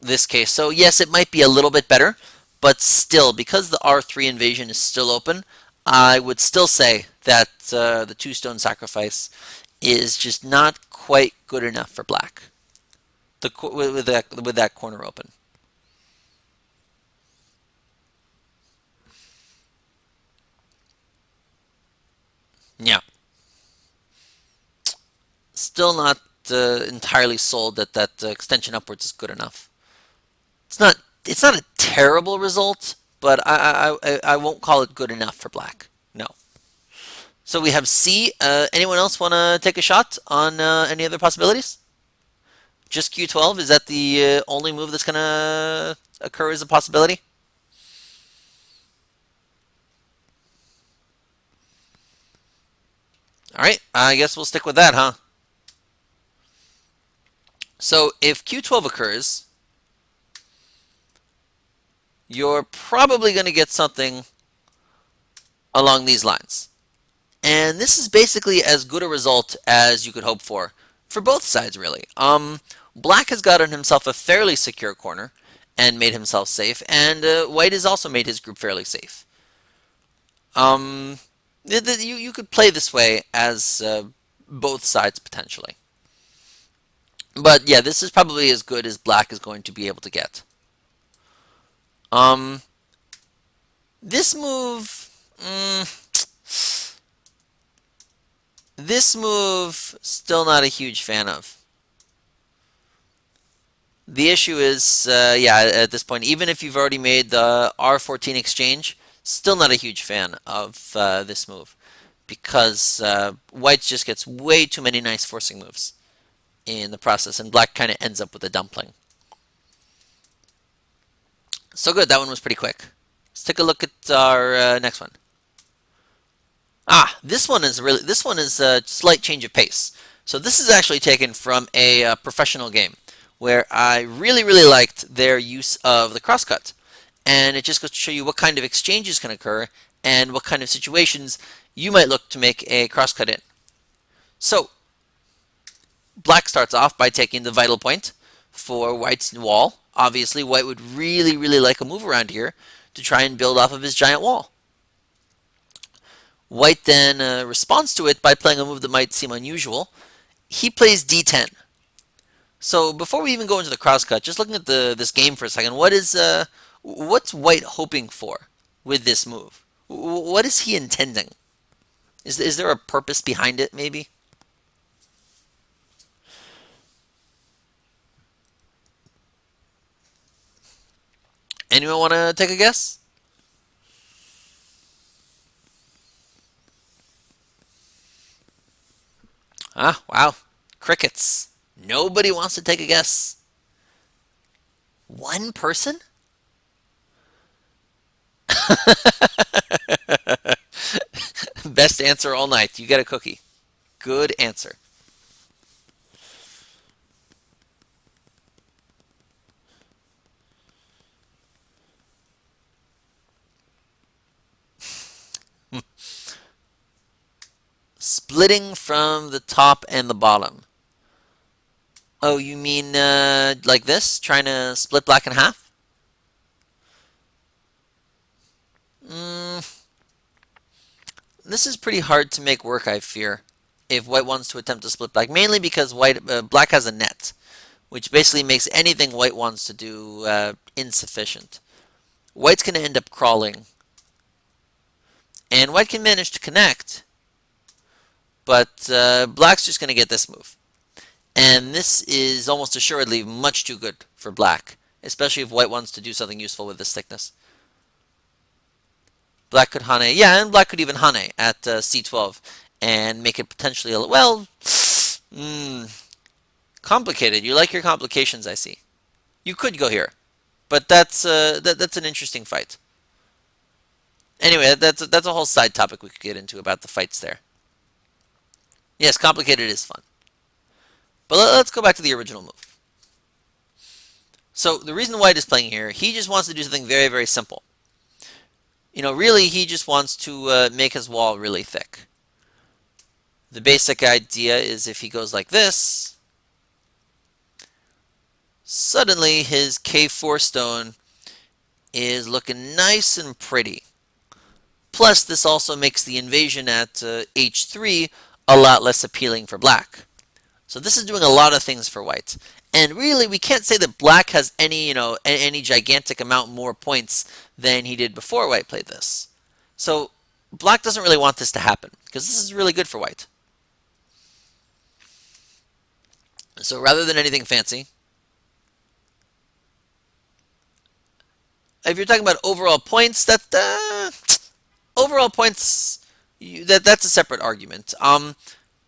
this case. So yes, it might be a little bit better, but still, because the R3 invasion is still open, I would still say that the two-stone sacrifice is just not quite good enough for black. With that corner open. Yeah. Still not entirely sold that extension upwards is good enough. It's not a terrible result, but I won't call it good enough for black. No. So we have C. Anyone else want to take a shot on any other possibilities? Just Q12? Is that the only move that's going to occur as a possibility? All right, I guess we'll stick with that, huh? So if Q12 occurs, you're probably going to get something along these lines. And this is basically as good a result as you could hope for both sides, really. Black has gotten himself a fairly secure corner and made himself safe, and white has also made his group fairly safe. You could play this way as both sides potentially. But yeah, this is probably as good as black is going to be able to get. This move... This move, still not a huge fan of. The issue is, yeah, at this point, even if you've already made the R14 exchange, still not a huge fan of this move. Because white just gets way too many nice forcing moves in the process, and black kind of ends up with a dumpling. So good, that one was pretty quick. Let's take a look at our next one. Ah, this one is a slight change of pace. So this is actually taken from a professional game where I really liked their use of the crosscut, and it just goes to show you what kind of exchanges can occur and what kind of situations you might look to make a crosscut in. So black starts off by taking the vital point for white's wall. Obviously, white would really, really like a move around here to try and build off of his giant wall. White then responds to it by playing a move that might seem unusual. He plays d10. So before we even go into the crosscut, just looking at this game for a second, what's white hoping for with this move? What is he intending? Is there a purpose behind it, maybe? Anyone want to take a guess? Ah, wow. Crickets. Nobody wants to take a guess. One person? Best answer all night. You get a cookie. Good answer. Splitting from the top and the bottom. Oh, you mean like this? Trying to split black in half? Mm, this is pretty hard to make work, I fear, if white wants to attempt to split black. Mainly because black has a net, which basically makes anything white wants to do insufficient. White's going to end up crawling. And white can manage to connect, but black's just going to get this move. And this is almost assuredly much too good for black, especially if white wants to do something useful with this thickness. Black could hane, yeah, and black could even hane at c12 and make it potentially, well, complicated. You like your complications, I see. You could go here, but that's an interesting fight. Anyway, that's a whole side topic we could get into about the fights there. Yes, complicated is fun. But let's go back to the original move. So the reason white is playing here, he just wants to do something very, very simple. You know, really, he just wants to make his wall really thick. The basic idea is if he goes like this, suddenly his K4 stone is looking nice and pretty. Plus, this also makes the invasion at h3 a lot less appealing for black. So this is doing a lot of things for white. And really, we can't say that black has any gigantic amount more points than he did before white played this. So black doesn't really want this to happen because this is really good for white. So rather than anything fancy, if you're talking about overall points, overall points, that's a separate argument.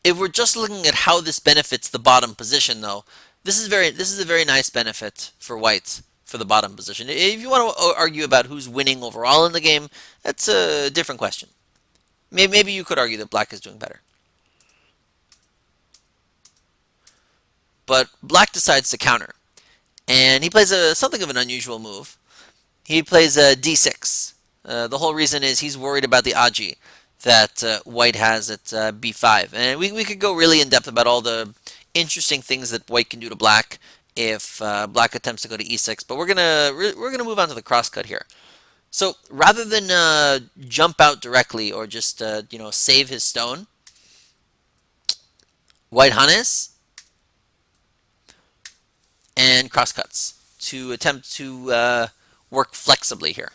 If we're just looking at how this benefits the bottom position, though, this is a very nice benefit for white for the bottom position. If you want to argue about who's winning overall in the game, that's a different question. Maybe you could argue that black is doing better. But black decides to counter, and he plays something of an unusual move. He plays a d6. The whole reason is he's worried about the AGA that white has at b5. And we could go really in depth about all the interesting things that white can do to black if black attempts to go to e6. But we're gonna move on to the crosscut here. So rather than jump out directly or just save his stone, white hanes and crosscuts to attempt to work flexibly here.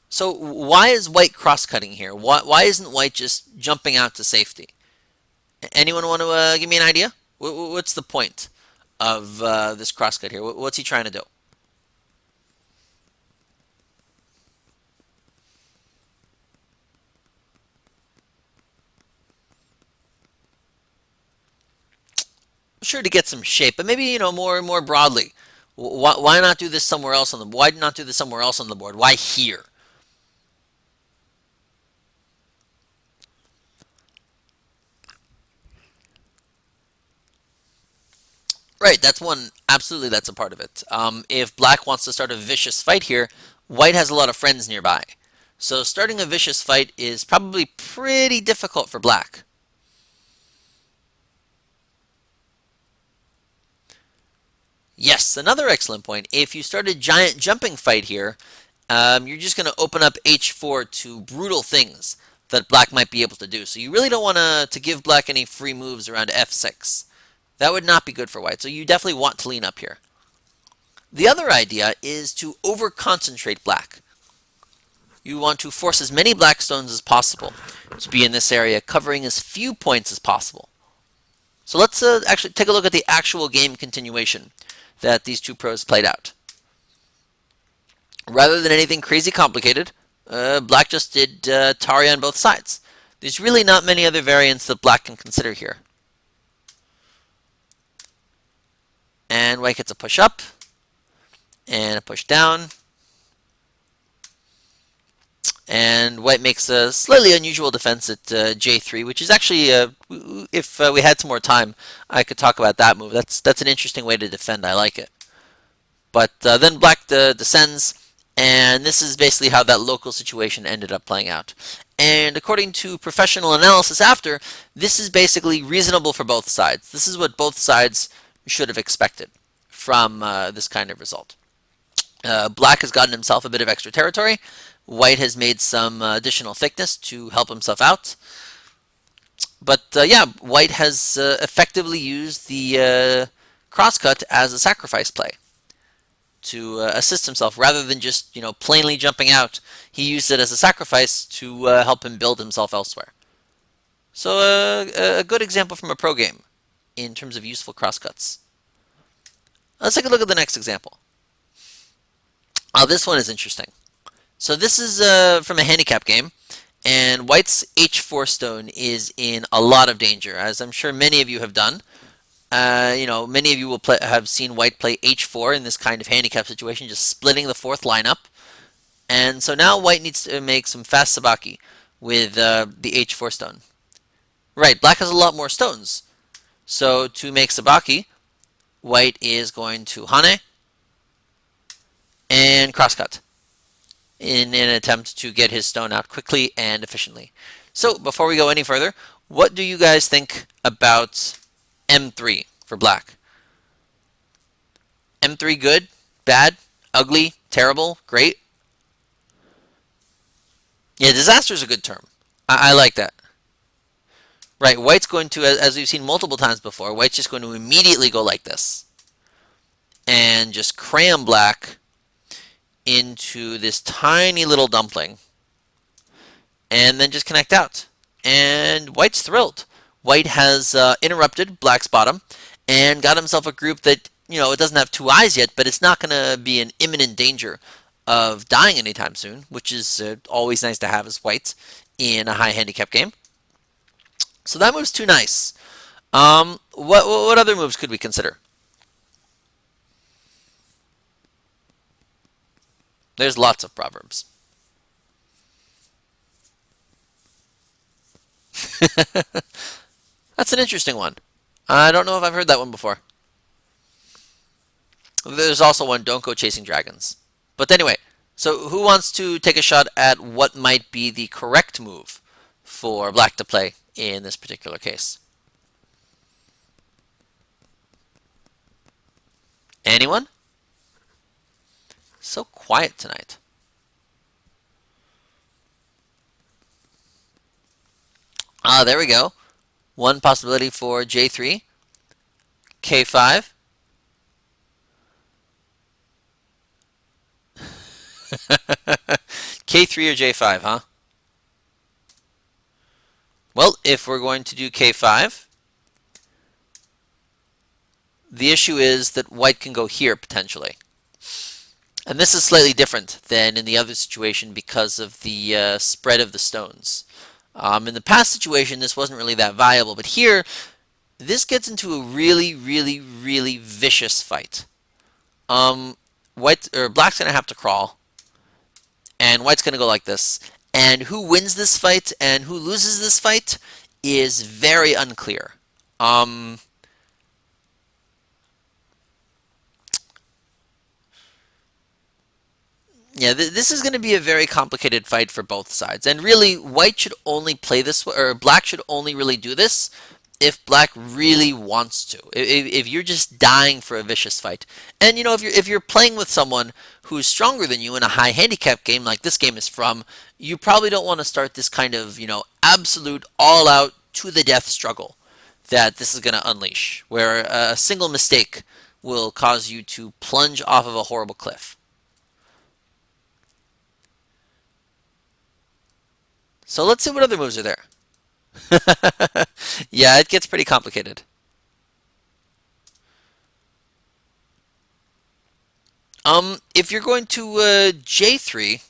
So why is white cross-cutting here? Why isn't white just jumping out to safety? Anyone want to give me an idea? What's the point of this cross-cut here? What's he trying to do? Sure, to get some shape, but maybe more broadly. Why not do this somewhere else on the? Why not do this somewhere else on the board? Why here? Right, that's one. Absolutely, that's a part of it. If black wants to start a vicious fight here, white has a lot of friends nearby. So starting a vicious fight is probably pretty difficult for black. Yes, another excellent point. If you start a giant jumping fight here, you're just going to open up h4 to brutal things that black might be able to do. So you really don't want to give black any free moves around f6. That would not be good for white, so you definitely want to lean up here. The other idea is to over-concentrate black. You want to force as many black stones as possible to be in this area, covering as few points as possible. So let's actually take a look at the actual game continuation that these two pros played out. Rather than anything crazy complicated, black just did Tari on both sides. There's really not many other variants that black can consider here. And white gets a push up and a push down. And white makes a slightly unusual defense at j3, which is actually, if we had some more time, I could talk about that move. That's an interesting way to defend. I like it. But then black descends, and this is basically how that local situation ended up playing out. And according to professional analysis after, this is basically reasonable for both sides. This is what both sides should have expected from this kind of result. Black has gotten himself a bit of extra territory. White has made some additional thickness to help himself out. But yeah, white has effectively used the crosscut as a sacrifice play to assist himself rather than just plainly jumping out. He used it as a sacrifice to help him build himself elsewhere. So a good example from a pro game in terms of useful crosscuts. Let's take a look at the next example. This one is interesting. So this is from a handicap game, and white's h4 stone is in a lot of danger, as I'm sure many of you have done. Many of you will have seen white play h4 in this kind of handicap situation, just splitting the fourth line up. And so now white needs to make some fast sabaki with the h4 stone. Right, black has a lot more stones. So to make sabaki, white is going to hane and crosscut in an attempt to get his stone out quickly and efficiently. So before we go any further, what do you guys think about m3 for black? m3 good, bad, ugly, terrible, great? Yeah, disaster is a good term. I like that. Right, white's going to, as we've seen multiple times before, white's just going to immediately go like this and just cram black into this tiny little dumpling and then just connect out. And white's thrilled. White has interrupted black's bottom and got himself a group that, it doesn't have two eyes yet, but it's not going to be in imminent danger of dying anytime soon, which is always nice to have as white in a high handicap game. So that move's too nice. What other moves could we consider? There's lots of proverbs. That's an interesting one. I don't know if I've heard that one before. There's also one, don't go chasing dragons. But anyway, so who wants to take a shot at what might be the correct move for black to play in this particular case? Anyone? So quiet tonight. There we go. One possibility for J3. K5. K3 or J5, huh? Well, if we're going to do K5, the issue is that white can go here potentially. And this is slightly different than in the other situation because of the spread of the stones. In the past situation, this wasn't really that viable, but here, this gets into a really, really, really vicious fight. Black's going to have to crawl, and white's going to go like this. And who wins this fight and who loses this fight is very unclear. Yeah, this is going to be a very complicated fight for both sides. And really, white should only play this, or black should only really do this if black really wants to. If you're just dying for a vicious fight, and you know, if you're playing with someone who's stronger than you in a high handicap game like this game is from, you probably don't want to start this kind of, you know, absolute all out to the death struggle that this is going to unleash, where a single mistake will cause you to plunge off of a horrible cliff. So let's see what other moves are there. Yeah, it gets pretty complicated. If you're going to J3,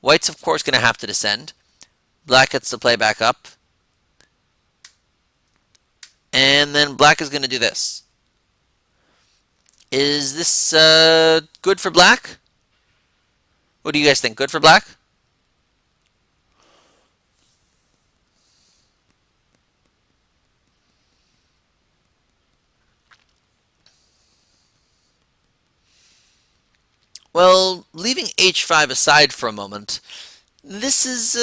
white's of course going to have to descend. Black gets to play back up. And then black is going to do this. Is this good for black? What do you guys think? Good for black? Well, leaving h5 aside for a moment, this is,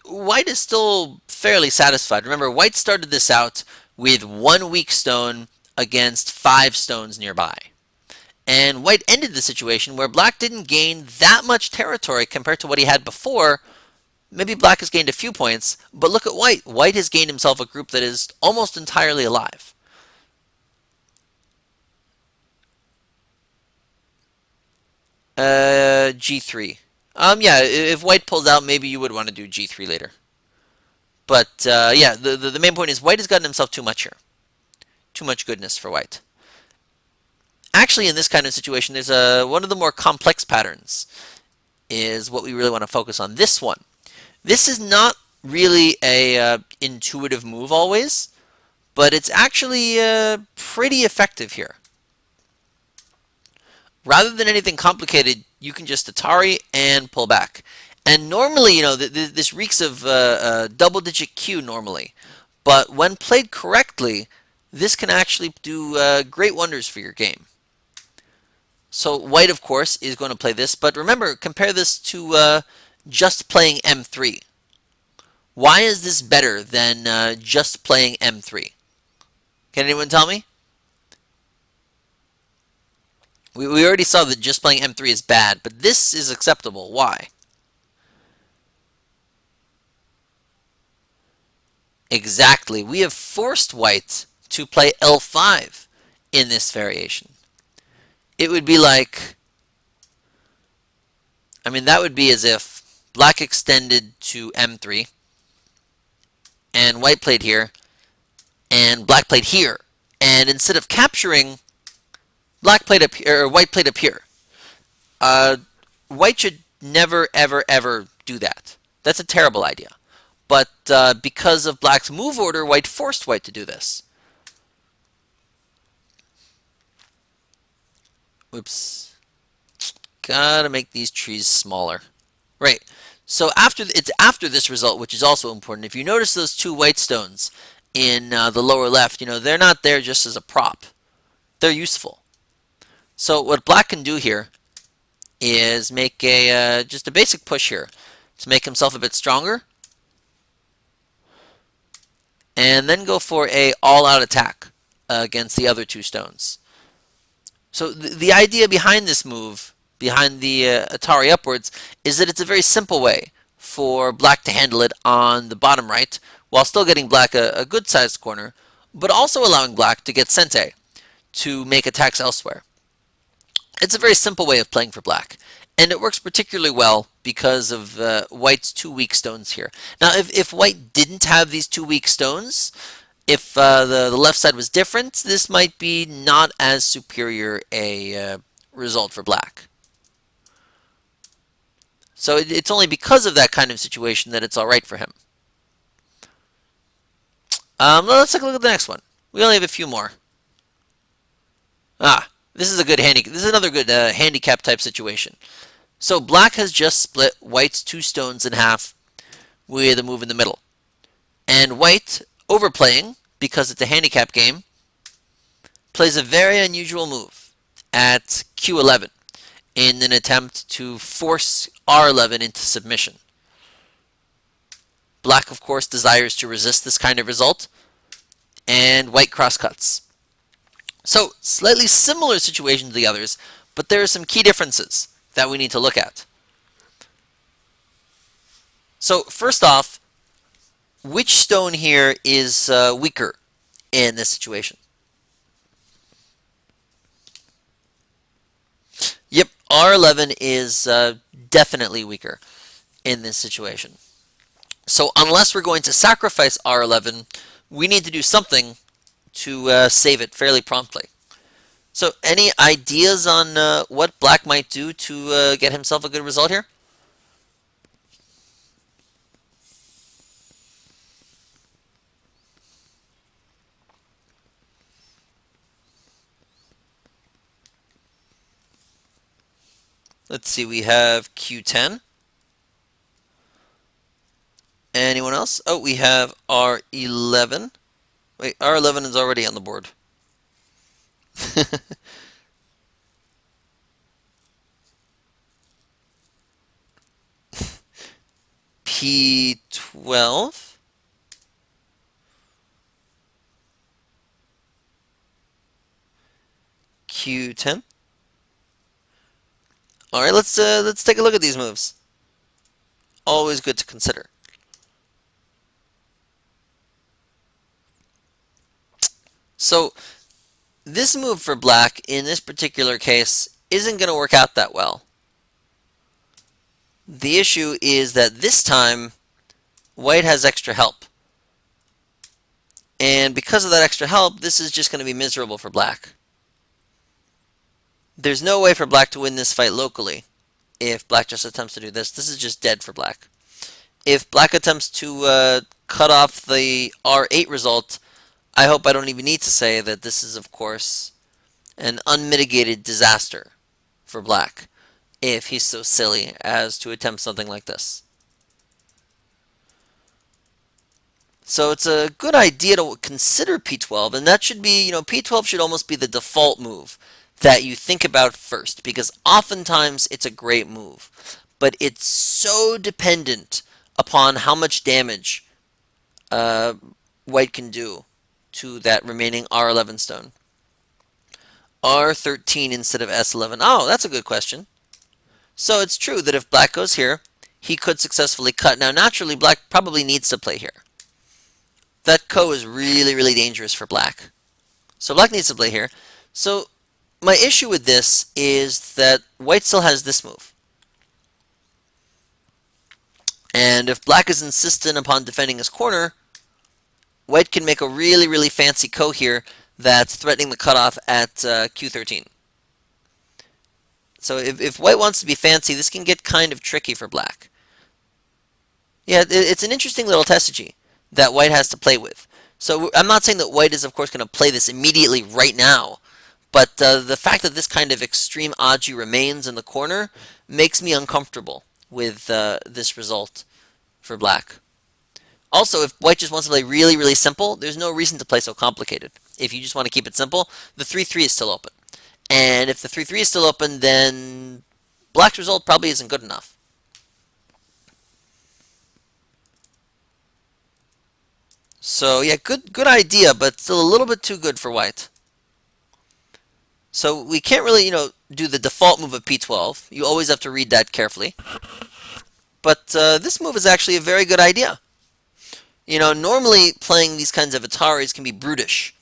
white is still fairly satisfied. Remember, white started this out with 1 weak stone against 5 stones nearby. And white ended the situation where black didn't gain that much territory compared to what he had before. Maybe black has gained a few points, but look at white. White has gained himself a group that is almost entirely alive. G3. Yeah, if white pulls out, maybe you would want to do G3 later. But, yeah, the main point is white has gotten himself too much here. Too much goodness for white. Actually, in this kind of situation, there's one of the more complex patterns is what we really want to focus on. This one. This is not really a intuitive move always, but it's actually pretty effective here. Rather than anything complicated, you can just Atari and pull back. And normally, you know, this reeks of double-digit Q normally. But when played correctly, this can actually do great wonders for your game. So white, of course, is going to play this. But remember, compare this to just playing M3. Why is this better than just playing M3? Can anyone tell me? We already saw that just playing M3 is bad, but this is acceptable. Why? Exactly. We have forced white to play L5 in this variation. It would be like, I mean, that would be as if black extended to M3, and white played here, and black played here. And instead of capturing, black played up here, or white played up here. White should never, ever, ever do that. That's a terrible idea. But because of black's move order, white forced white to do this. Whoops. Gotta make these trees smaller. Right. So it's after this result, which is also important. If you notice those 2 white stones in the lower left, you know, they're not there just as a prop. They're useful. So what black can do here is make a just a basic push here to make himself a bit stronger, and then go for a all-out attack against the other 2 stones. So the idea behind this move, behind the Atari upwards, is that it's a very simple way for black to handle it on the bottom right, while still getting black a good-sized corner, but also allowing black to get sente to make attacks elsewhere. It's a very simple way of playing for black, and it works particularly well because of white's 2 weak stones here. Now, if white didn't have these 2 weak stones, if the left side was different, this might be not as superior a result for black. So it's only because of that kind of situation that it's all right for him. Let's take a look at the next one. We only have a few more. This is a good this is another good handicap type situation. So black has just split white's 2 stones in half with a move in the middle. And white, overplaying, because it's a handicap game, plays a very unusual move at Q11 in an attempt to force R11 into submission. Black, of course, desires to resist this kind of result, and white crosscuts. So slightly similar situation to the others, but there are some key differences that we need to look at. So first off, which stone here is weaker in this situation? Yep, R11 is definitely weaker in this situation. So unless we're going to sacrifice R11, we need to do something to save it fairly promptly. So any ideas on what black might do to get himself a good result here? Let's see, we have Q10. Anyone else? Oh, we have R11. Wait, R11 is already on the board. P12. Q10. All right, let's take a look at these moves. Always good to consider. So this move for black in this particular case isn't going to work out that well. The issue is that this time white has extra help. And because of that extra help, this is just going to be miserable for black. There's no way for black to win this fight locally if black just attempts to do this. This is just dead for black. If black attempts to cut off the R8 result, I hope I don't even need to say that this is, of course, an unmitigated disaster for black if he's so silly as to attempt something like this. So it's a good idea to consider P12, and that should be, P12 should almost be the default move that you think about first, because oftentimes it's a great move, but it's so dependent upon how much damage white can do to that remaining R11 stone. R13 instead of S11. Oh, that's a good question. So it's true that if black goes here, he could successfully cut. Now, naturally, black probably needs to play here. That ko is really, really dangerous for black. So black needs to play here. So my issue with this is that white still has this move. And if black is insistent upon defending his corner, white can make a really, really fancy ko here that's threatening the cutoff at Q13. So if white wants to be fancy, this can get kind of tricky for black. Yeah, it's an interesting little strategy that white has to play with. So I'm not saying that white is, of course, going to play this immediately right now, but the fact that this kind of extreme AGA remains in the corner makes me uncomfortable with this result for black. Also, if white just wants to play really, really simple, there's no reason to play so complicated. If you just want to keep it simple, the 3-3 is still open. And if the 3-3 is still open, then black's result probably isn't good enough. So yeah, good idea, but still a little bit too good for white. So we can't really, do the default move of P12. You always have to read that carefully. But this move is actually a very good idea. Normally playing these kinds of Ataris can be brutish,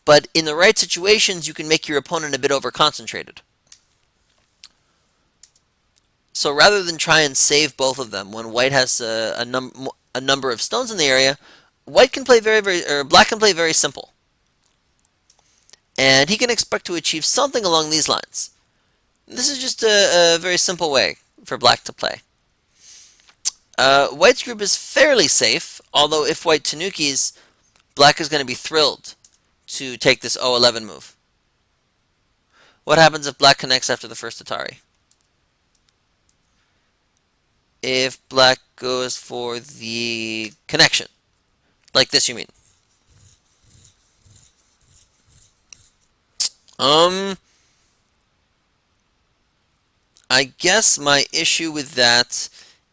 but in the right situations, you can make your opponent a bit overconcentrated. So rather than try and save both of them when white has a number of stones in the area, white can play black can play very simple. And he can expect to achieve something along these lines. This is just a very simple way for black to play. White's group is fairly safe, although if white tanukis, black is going to be thrilled to take this O11 move. What happens if black connects after the first Atari? If black goes for the connection. Like this, you mean? I guess my issue with that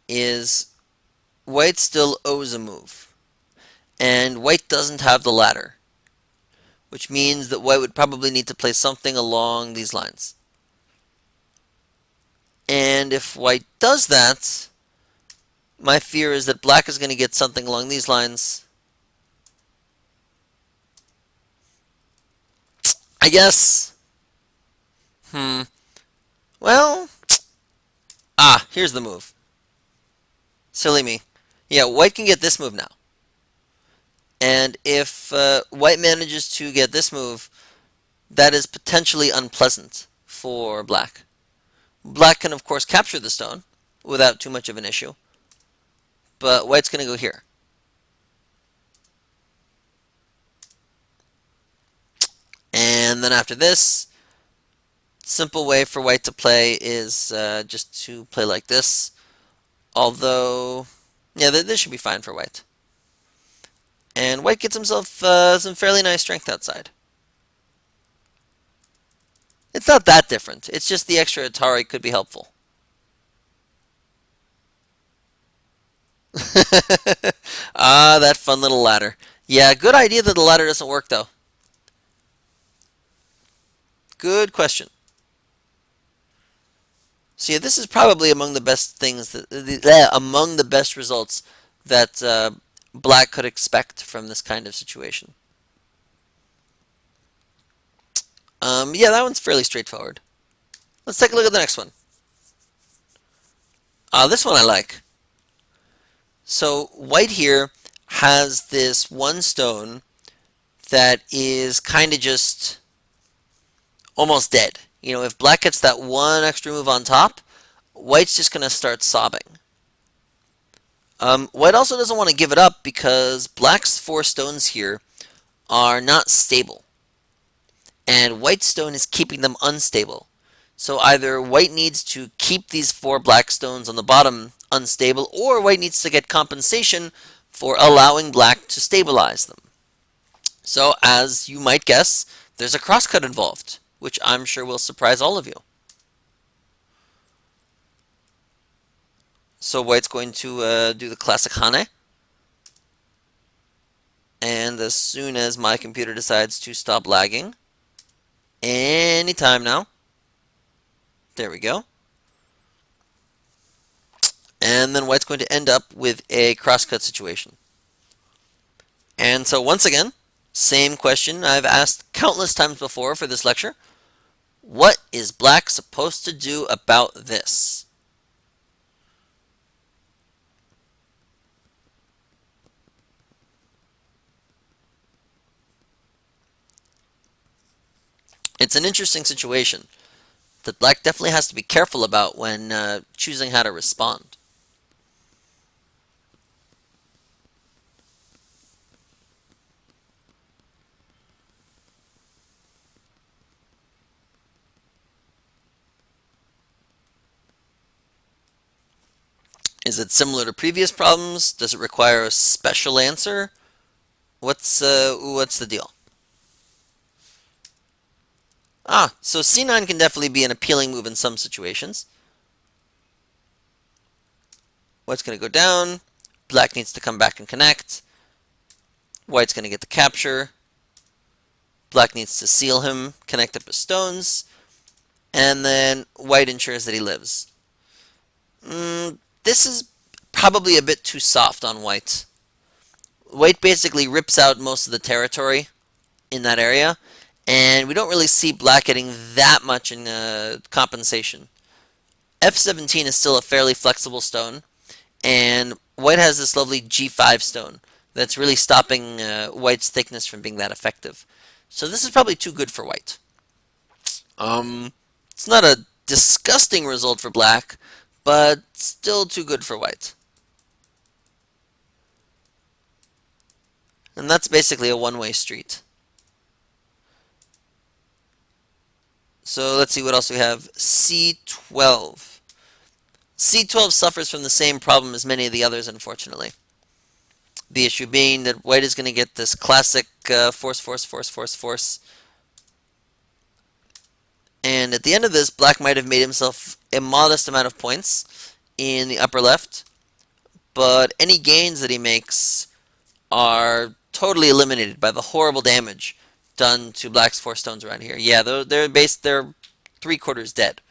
is white still owes a move, and white doesn't have the ladder. which means that white would probably need to play something along these lines. And if white does that, my fear is that black is going to get something along these lines. I guess. Well, here's the move. Silly me. Yeah, white can get this move now. And if white manages to get this move, that is potentially unpleasant for black. Black can, of course, capture the stone without too much of an issue. But white's going to go here. And then after this, simple way for white to play is just to play like this. Although, yeah, this should be fine for white. And white gets himself some fairly nice strength outside. It's not that different. It's just the extra Atari could be helpful. That fun little ladder. Yeah, good idea that the ladder doesn't work, though. Good question. So yeah, this is probably among the best things among the best results that black could expect from this kind of situation. Yeah, that one's fairly straightforward. Let's take a look at the next one. This one I like. So white here has this one stone that is kind of just almost dead. You know, if black gets that one extra move on top, white's just going to start sobbing. White also doesn't want to give it up because black's 4 stones here are not stable. And white's stone is keeping them unstable. So either white needs to keep these 4 black stones on the bottom unstable, or white needs to get compensation for allowing black to stabilize them. So as you might guess, there's a crosscut involved, which I'm sure will surprise all of you. So white's going to do the classic Hane. And as soon as my computer decides to stop lagging, anytime now, there we go. And then white's going to end up with a crosscut situation. And so once again, same question I've asked countless times before for this lecture. What is black supposed to do about this? It's an interesting situation that black definitely has to be careful about when choosing how to respond. Is it similar to previous problems? Does it require a special answer? What's the deal? So c9 can definitely be an appealing move in some situations. White's going to go down. Black needs to come back and connect. White's going to get the capture. Black needs to seal him, connect up his stones. And then white ensures that he lives. This is probably a bit too soft on white. White basically rips out most of the territory in that area, and we don't really see black getting that much in compensation. F17 is still a fairly flexible stone, and white has this lovely G5 stone that's really stopping white's thickness from being that effective. So this is probably too good for white. It's not a disgusting result for black, but still too good for white. And that's basically a one-way street. So let's see what else we have. C12. C12 suffers from the same problem as many of the others, unfortunately. The issue being that white is going to get this classic force, force, force, force, force. And at the end of this, black might have made himself a modest amount of points in the upper left, but any gains that he makes are totally eliminated by the horrible damage done to black's 4 stones around here. Yeah, they're 3/4 dead.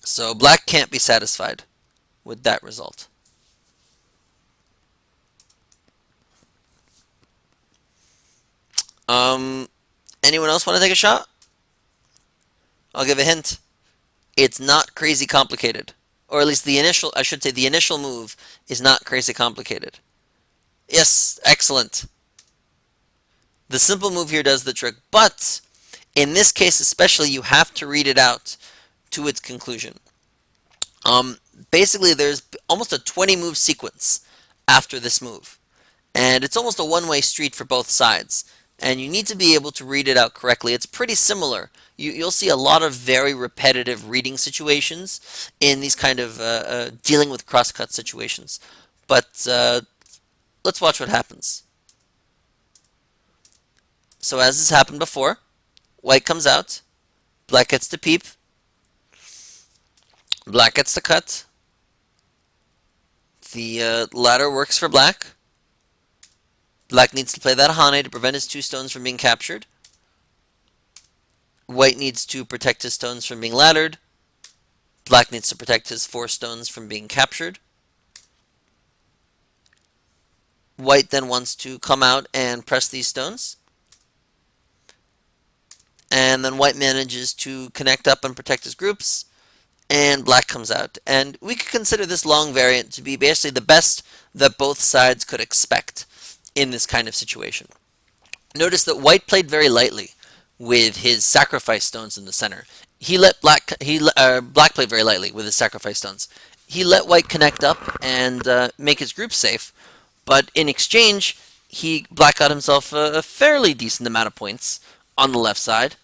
So black can't be satisfied with that result. Anyone else want to take a shot? I'll give a hint. It's not crazy complicated. Or at least I should say the initial move is not crazy complicated. Yes, excellent. The simple move here does the trick, but in this case especially, you have to read it out to its conclusion. Basically, there's almost a 20 move sequence after this move, and it's almost a one-way street for both sides, and you need to be able to read it out correctly. It's pretty similar. You'll see a lot of very repetitive reading situations in these kind of dealing with crosscut situations, but let's watch what happens. So as has happened before, white comes out, black gets to peep, black gets to cut, the ladder works for black, black needs to play that Hane to prevent his 2 stones from being captured, white needs to protect his stones from being laddered, black needs to protect his 4 stones from being captured, white then wants to come out and press these stones, and then white manages to connect up and protect his groups, and black comes out. And we could consider this long variant to be basically the best that both sides could expect in this kind of situation. Notice that white played very lightly with his sacrifice stones in the center. Black played very lightly with his sacrifice stones. He let white connect up and make his group safe, but in exchange, black got himself a fairly decent amount of points on the left side,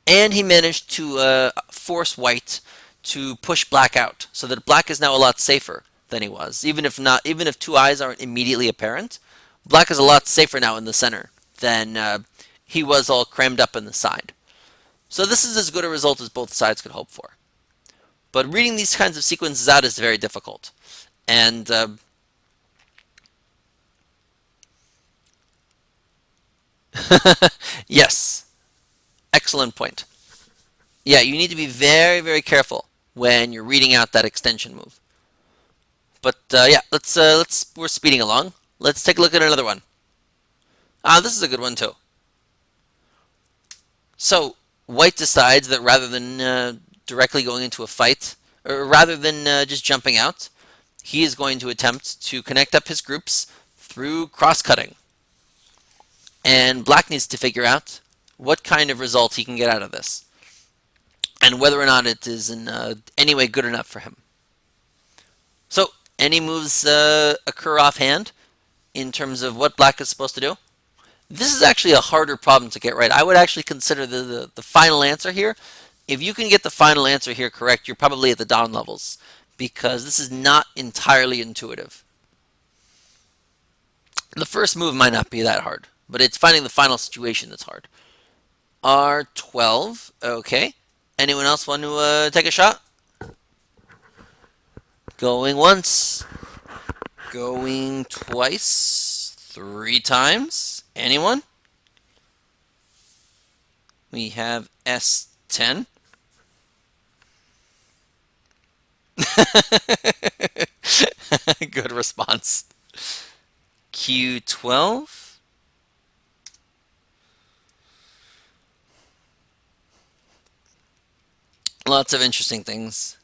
and he managed to force white to push black out, so that black is now a lot safer than he was. Even if 2 eyes aren't immediately apparent, black is a lot safer now in the center than he was all crammed up in the side. So this is as good a result as both sides could hope for. But reading these kinds of sequences out is very difficult. And yes, excellent point. Yeah, you need to be very, very careful when you're reading out that extension move. But yeah, we're speeding along. Let's take a look at another one. This is a good one too. So white decides that rather than directly going into a fight, or rather than just jumping out, he is going to attempt to connect up his groups through cross-cutting. And black needs to figure out what kind of result he can get out of this, and whether or not it is in any way good enough for him. So, any moves occur offhand in terms of what black is supposed to do? This is actually a harder problem to get right. I would actually consider the final answer here. If you can get the final answer here correct, you're probably at the down levels, because this is not entirely intuitive. The first move might not be that hard, but it's finding the final situation that's hard. R12, okay. Anyone else want to take a shot? Going once. Going twice. 3 times. Anyone? We have S10. Good response. Q12. Lots of interesting things.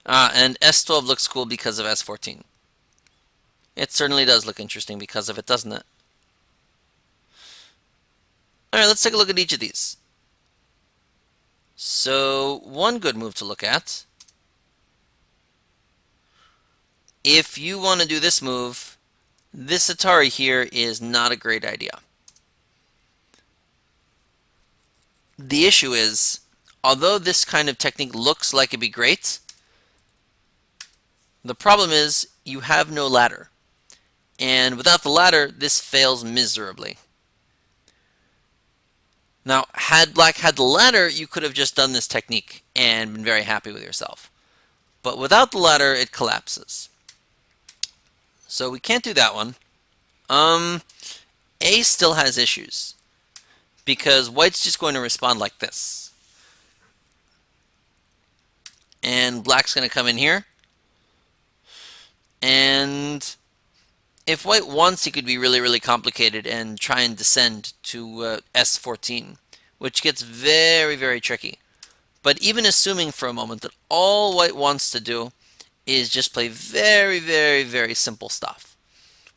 And S12 looks cool because of S14. It certainly does look interesting because of it, doesn't it? Alright, let's take a look at each of these. So, one good move to look at. If you want to do this move, this Atari here is not a great idea. The issue is, although this kind of technique looks like it'd be great, the problem is you have no ladder. And without the ladder, this fails miserably. Now, had black had the ladder, you could have just done this technique and been very happy with yourself. But without the ladder, it collapses. So we can't do that one. A still has issues because white's just going to respond like this. And black's going to come in here. And if white wants, he could be really, really complicated and try and descend to S14, which gets very, very tricky. But even assuming for a moment that all white wants to do is just play very, very, very simple stuff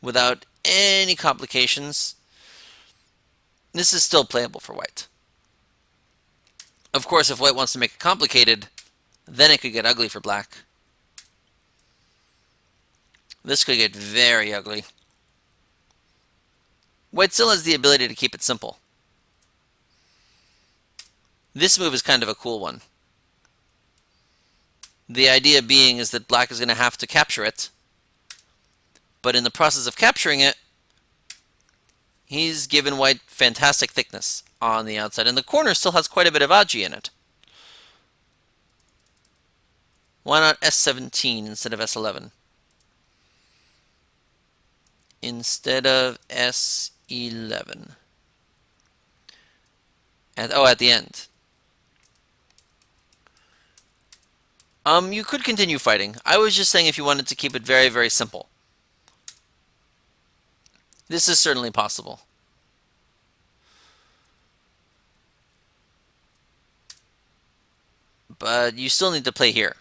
without any complications, this is still playable for white. Of course, if white wants to make it complicated, then it could get ugly for black. This could get very ugly. White still has the ability to keep it simple. This move is kind of a cool one. The idea being is that black is going to have to capture it, but in the process of capturing it, he's given white fantastic thickness on the outside, and the corner still has quite a bit of AGA in it. Why not S17 instead of S11? Instead of S11. And, oh, at the end. You could continue fighting. I was just saying if you wanted to keep it very, very simple. This is certainly possible. But you still need to play here.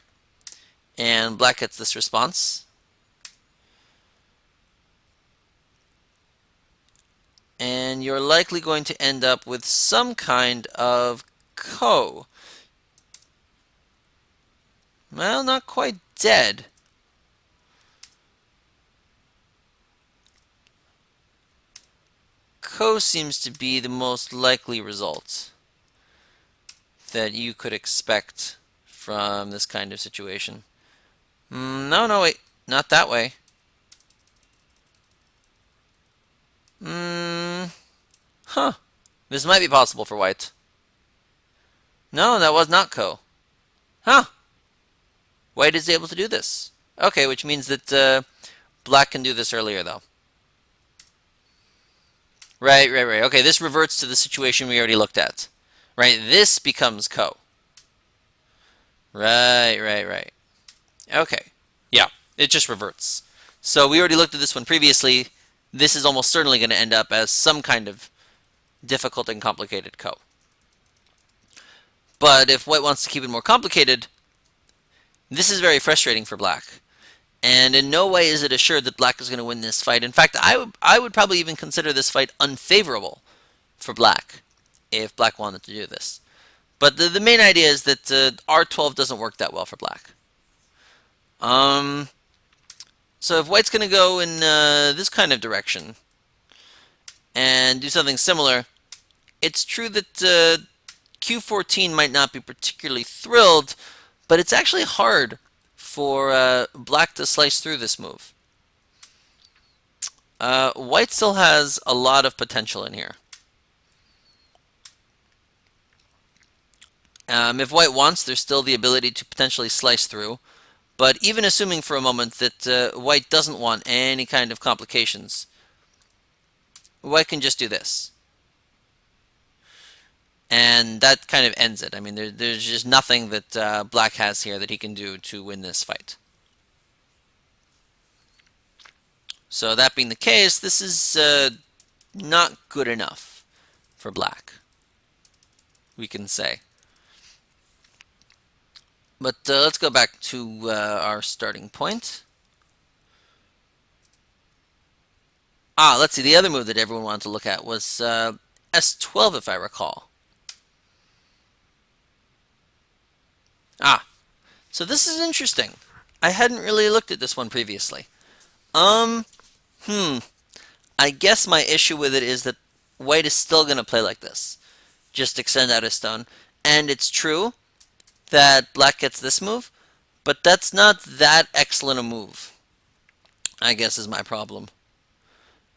And black gets this response. And you're likely going to end up with some kind of ko. Well, not quite dead. Ko seems to be the most likely result that you could expect from this kind of situation. No, wait. Not that way. Huh. This might be possible for white. No, that was not ko. Huh. White is able to do this. Okay, which means that black can do this earlier, though. Right. Okay, this reverts to the situation we already looked at. Right, this becomes ko. Right. Okay. Yeah, it just reverts. So we already looked at this one previously. This is almost certainly going to end up as some kind of difficult and complicated ko. But if white wants to keep it more complicated, this is very frustrating for black. And in no way is it assured that black is going to win this fight. In fact, I would probably even consider this fight unfavorable for black if black wanted to do this. But the main idea is that R12 doesn't work that well for black. So if white's going to go in this kind of direction and do something similar, it's true that Q14 might not be particularly thrilled, but it's actually hard for black to slice through this move. White still has a lot of potential in here. If white wants, there's still the ability to potentially slice through. But even assuming for a moment that white doesn't want any kind of complications, white can just do this. And that kind of ends it. I mean, there's just nothing that black has here that he can do to win this fight. So that being the case, this is not good enough for black, we can say. But let's go back to our starting point. Let's see. The other move that everyone wanted to look at was S12, if I recall. So this is interesting. I hadn't really looked at this one previously. I guess my issue with it is that white is still going to play like this. Just extend out his stone. And it's true that black gets this move, but that's not that excellent a move, I guess, is my problem.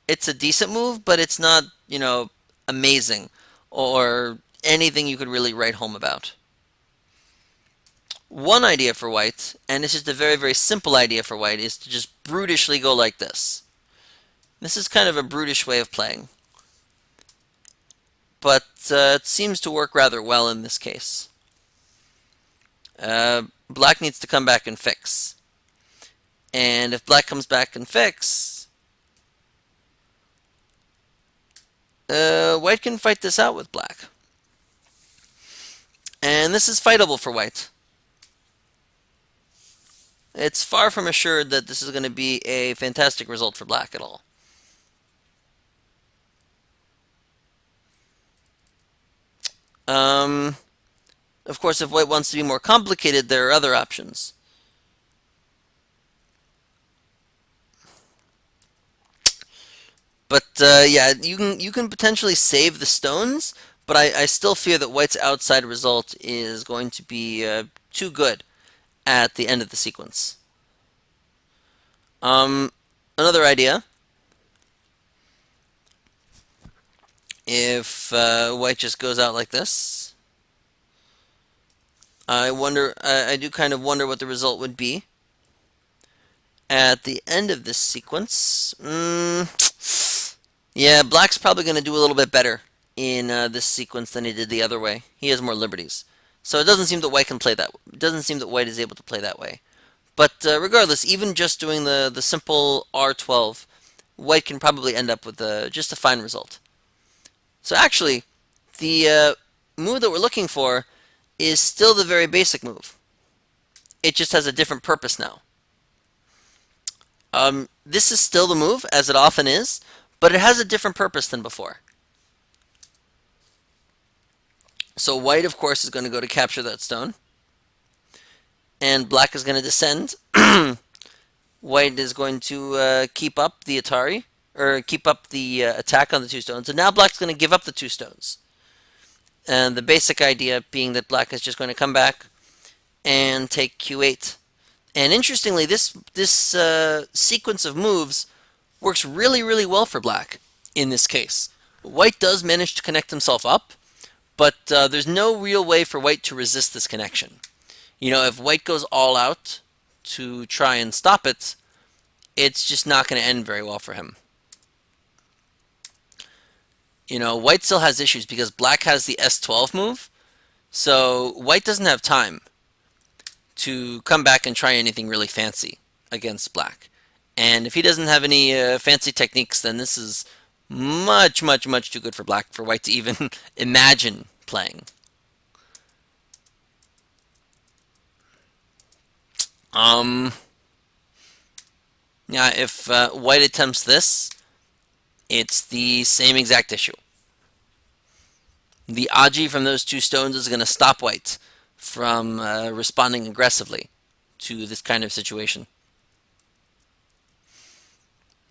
It's a decent move, but it's not, amazing or anything you could really write home about. One idea for white, and it's just a very, very simple idea for white, is to just brutishly go like this. This is kind of a brutish way of playing. but it seems to work rather well in this case. Black needs to come back and fix. And if black comes back and fix, white can fight this out with black. And this is fightable for white. It's far from assured that this is going to be a fantastic result for black at all. Of course, if white wants to be more complicated, there are other options. But yeah, you can potentially save the stones, but I still fear that white's outside result is going to be too good at the end of the sequence. Another idea, if white just goes out like this, I do kind of wonder what the result would be at the end of this sequence. Yeah, black's probably going to do a little bit better in this sequence than he did the other way. He has more liberties. So it doesn't seem that white can play that. It doesn't seem that white is able to play that way. But regardless, even just doing the simple R12, white can probably end up with just a fine result. So actually, the move that we're looking for is still the very basic move. It just has a different purpose now. This is still the move, as it often is, but it has a different purpose than before. So white, of course, is going to go to capture that stone. And black is going to descend. White is going to keep up the Atari, or keep up the attack on the 2 stones. And now black's going to give up the 2 stones. And the basic idea being that black is just going to come back and take Q8. And interestingly, this sequence of moves works really, really well for black in this case. White does manage to connect himself up, but there's no real way for white to resist this connection. You know, if white goes all out to try and stop it, it's just not going to end very well for him. You know, white still has issues because black has the S12 move, so white doesn't have time to come back and try anything really fancy against black. And if he doesn't have any fancy techniques, then this is much, much, much too good for black, for white to even imagine playing. Yeah, if white attempts this, it's the same exact issue. The AGA from those 2 stones is going to stop white from responding aggressively to this kind of situation.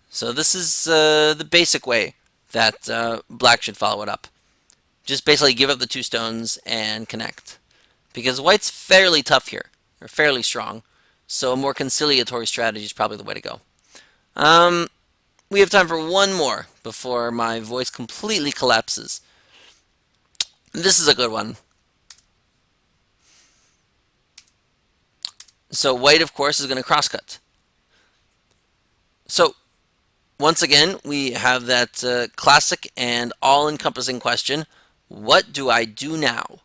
So this is the basic way that black should follow it up. Just basically give up the 2 stones and connect. Because white's fairly tough here, or fairly strong, so a more conciliatory strategy is probably the way to go. We have time for one more before my voice completely collapses. This is a good one. So white, of course, is going to crosscut. So once again, we have that classic and all-encompassing question, what do I do now?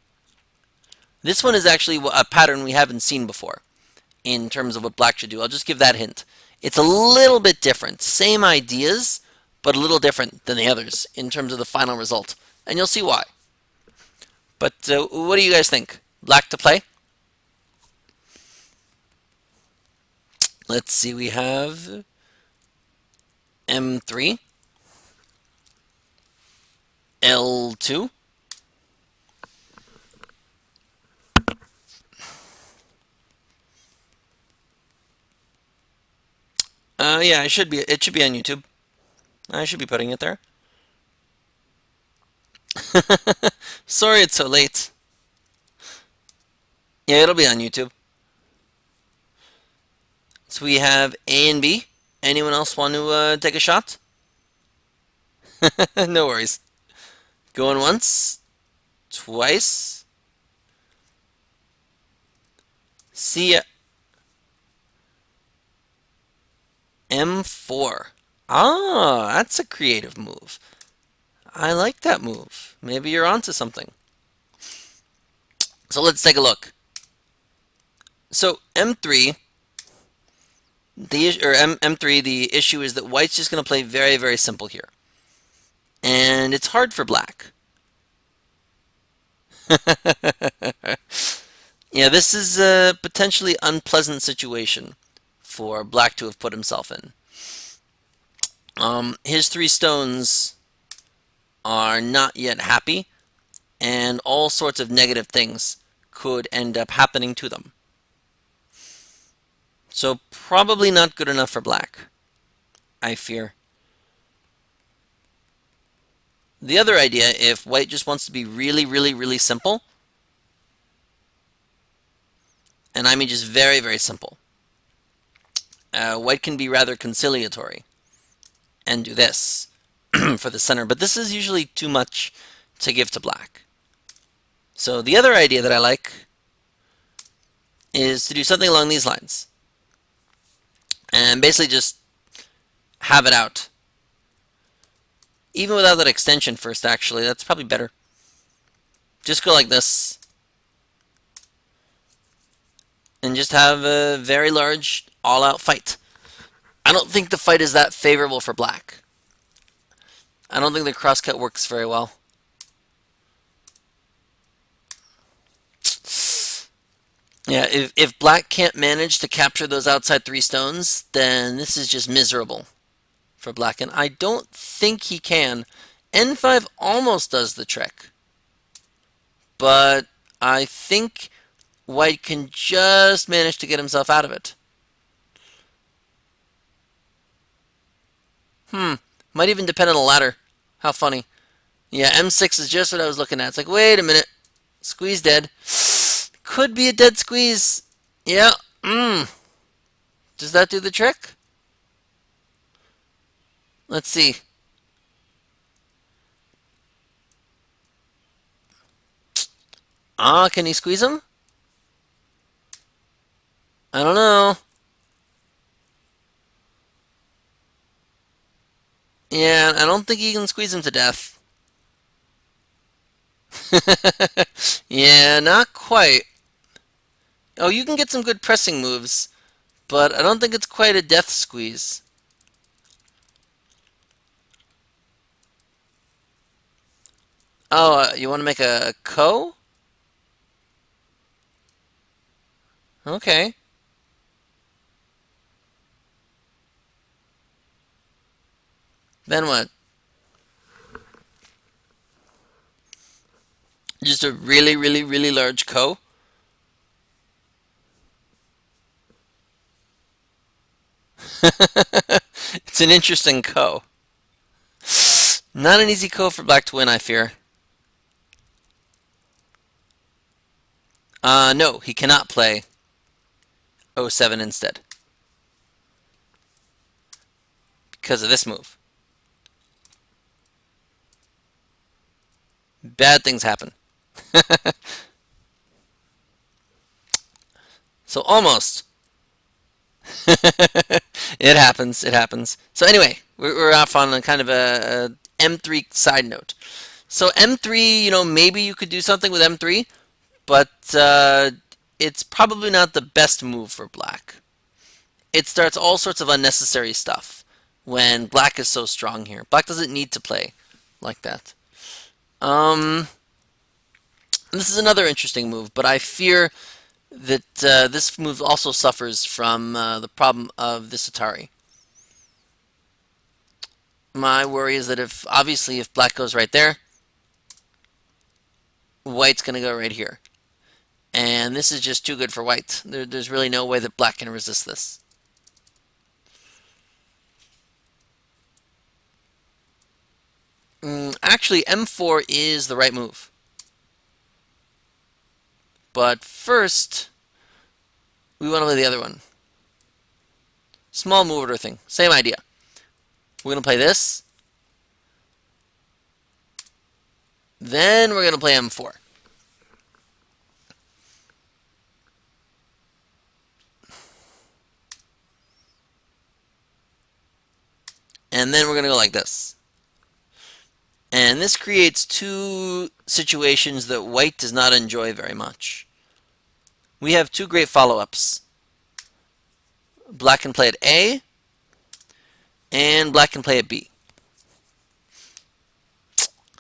This one is actually a pattern we haven't seen before in terms of what black should do. I'll just give that hint. It's a little bit different. Same ideas, but a little different than the others in terms of the final result. And you'll see why. But what do you guys think? Black to play? Let's see, we have M3, L2, yeah, it should be on YouTube. I should be putting it there. Sorry it's so late. Yeah, it'll be on YouTube. So we have A and B. Anyone else want to take a shot? No worries. Going once, twice. See ya. M4. Ah, that's a creative move. I like that move. Maybe you're onto something. So let's take a look. So M3, M3, the issue is that white's just going to play very, very simple here. And it's hard for black. Yeah, this is a potentially unpleasant situation for black to have put himself in. His 3 stones are not yet happy, and all sorts of negative things could end up happening to them. So probably not good enough for black, I fear. The other idea, if white just wants to be really, really, really simple, and I mean just very, very simple, white can be rather conciliatory and do this for the center, but this is usually too much to give to black. So the other idea that I like is to do something along these lines and basically just have it out. Even without that extension first, actually, that's probably better. Just go like this and just have a very large all-out fight. I don't think the fight is that favorable for black. I don't think the crosscut works very well. Yeah, if black can't manage to capture those outside 3 stones, then this is just miserable for black. And I don't think he can. N5 almost does the trick. But I think white can just manage to get himself out of it. Might even depend on the ladder. How funny. Yeah, M6 is just what I was looking at. It's like, wait a minute. Squeeze dead. Could be a dead squeeze. Yeah. Does that do the trick? Let's see. Can he squeeze him? I don't know. Yeah, I don't think he can squeeze him to death. Yeah, not quite. Oh, you can get some good pressing moves, but I don't think it's quite a death squeeze. Oh, you want to make a ko? Okay. Then what? Just a really, really, really large ko? It's an interesting ko. Not an easy ko for black to win, I fear. No, he cannot play 07 instead. Because of this move. Bad things happen. So almost. It happens. It happens. So anyway, we're off on a kind of a M3 side note. So M3, maybe you could do something with M3, but it's probably not the best move for black. It starts all sorts of unnecessary stuff when black is so strong here. Black doesn't need to play like that. This is another interesting move, but I fear that this move also suffers from the problem of this Atari. My worry is that obviously if black goes right there, white's going to go right here. And this is just too good for white. There's really no way that black can resist this. Actually, M4 is the right move. But first, we want to play the other one. Small move order thing. Same idea. We're going to play this. Then we're going to play M4. And then we're going to go like this. And this creates two situations that white does not enjoy very much. We have two great follow-ups. Black can play at A, and black can play at B.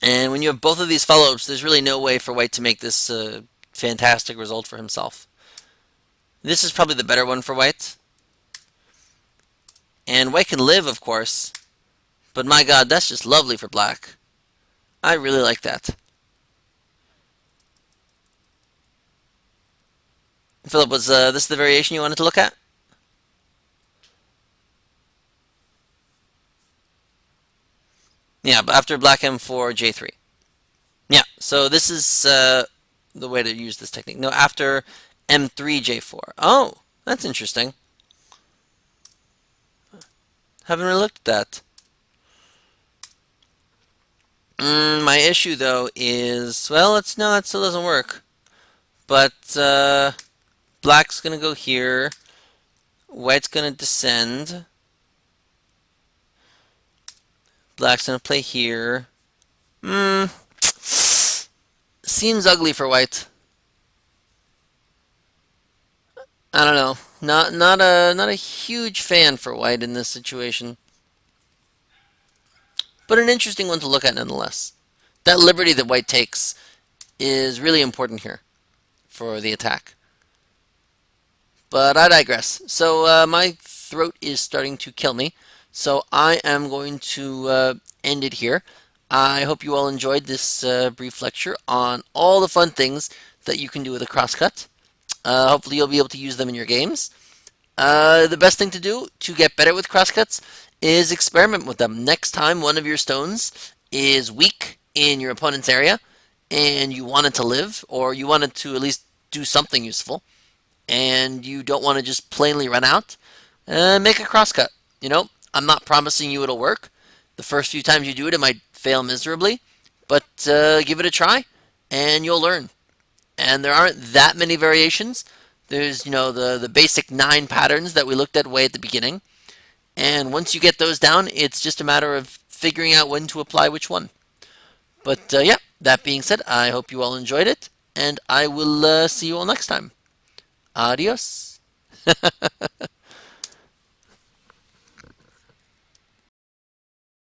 And when you have both of these follow-ups, there's really no way for white to make this fantastic result for himself. This is probably the better one for white. And white can live, of course. But my god, that's just lovely for black. I really like that. Philip, was this the variation you wanted to look at? Yeah, but after black m4, j3. Yeah, so this is the way to use this technique. No, after m3, j4. Oh, that's interesting. Haven't really looked at that. My issue, though, is... Well, no, it still doesn't work. But black's going to go here. White's going to descend. Black's going to play here. Seems ugly for white. I don't know. Not a huge fan for white in this situation. But an interesting one to look at nonetheless. That liberty that white takes is really important here for the attack. But I digress. So my throat is starting to kill me. So I am going to end it here. I hope you all enjoyed this brief lecture on all the fun things that you can do with a crosscut. Hopefully you'll be able to use them in your games. The best thing to do to get better with crosscuts is experiment with them. Next time one of your stones is weak in your opponent's area and you want it to live, or you want it to at least do something useful, and you don't want to just plainly run out, make a crosscut. You know, I'm not promising you it'll work. The first few times you do it, it might fail miserably, but give it a try and you'll learn. And there aren't that many variations. There's, the basic 9 patterns that we looked at way at the beginning. And once you get those down, it's just a matter of figuring out when to apply which one. But yeah, that being said, I hope you all enjoyed it, and I will see you all next time. Adios.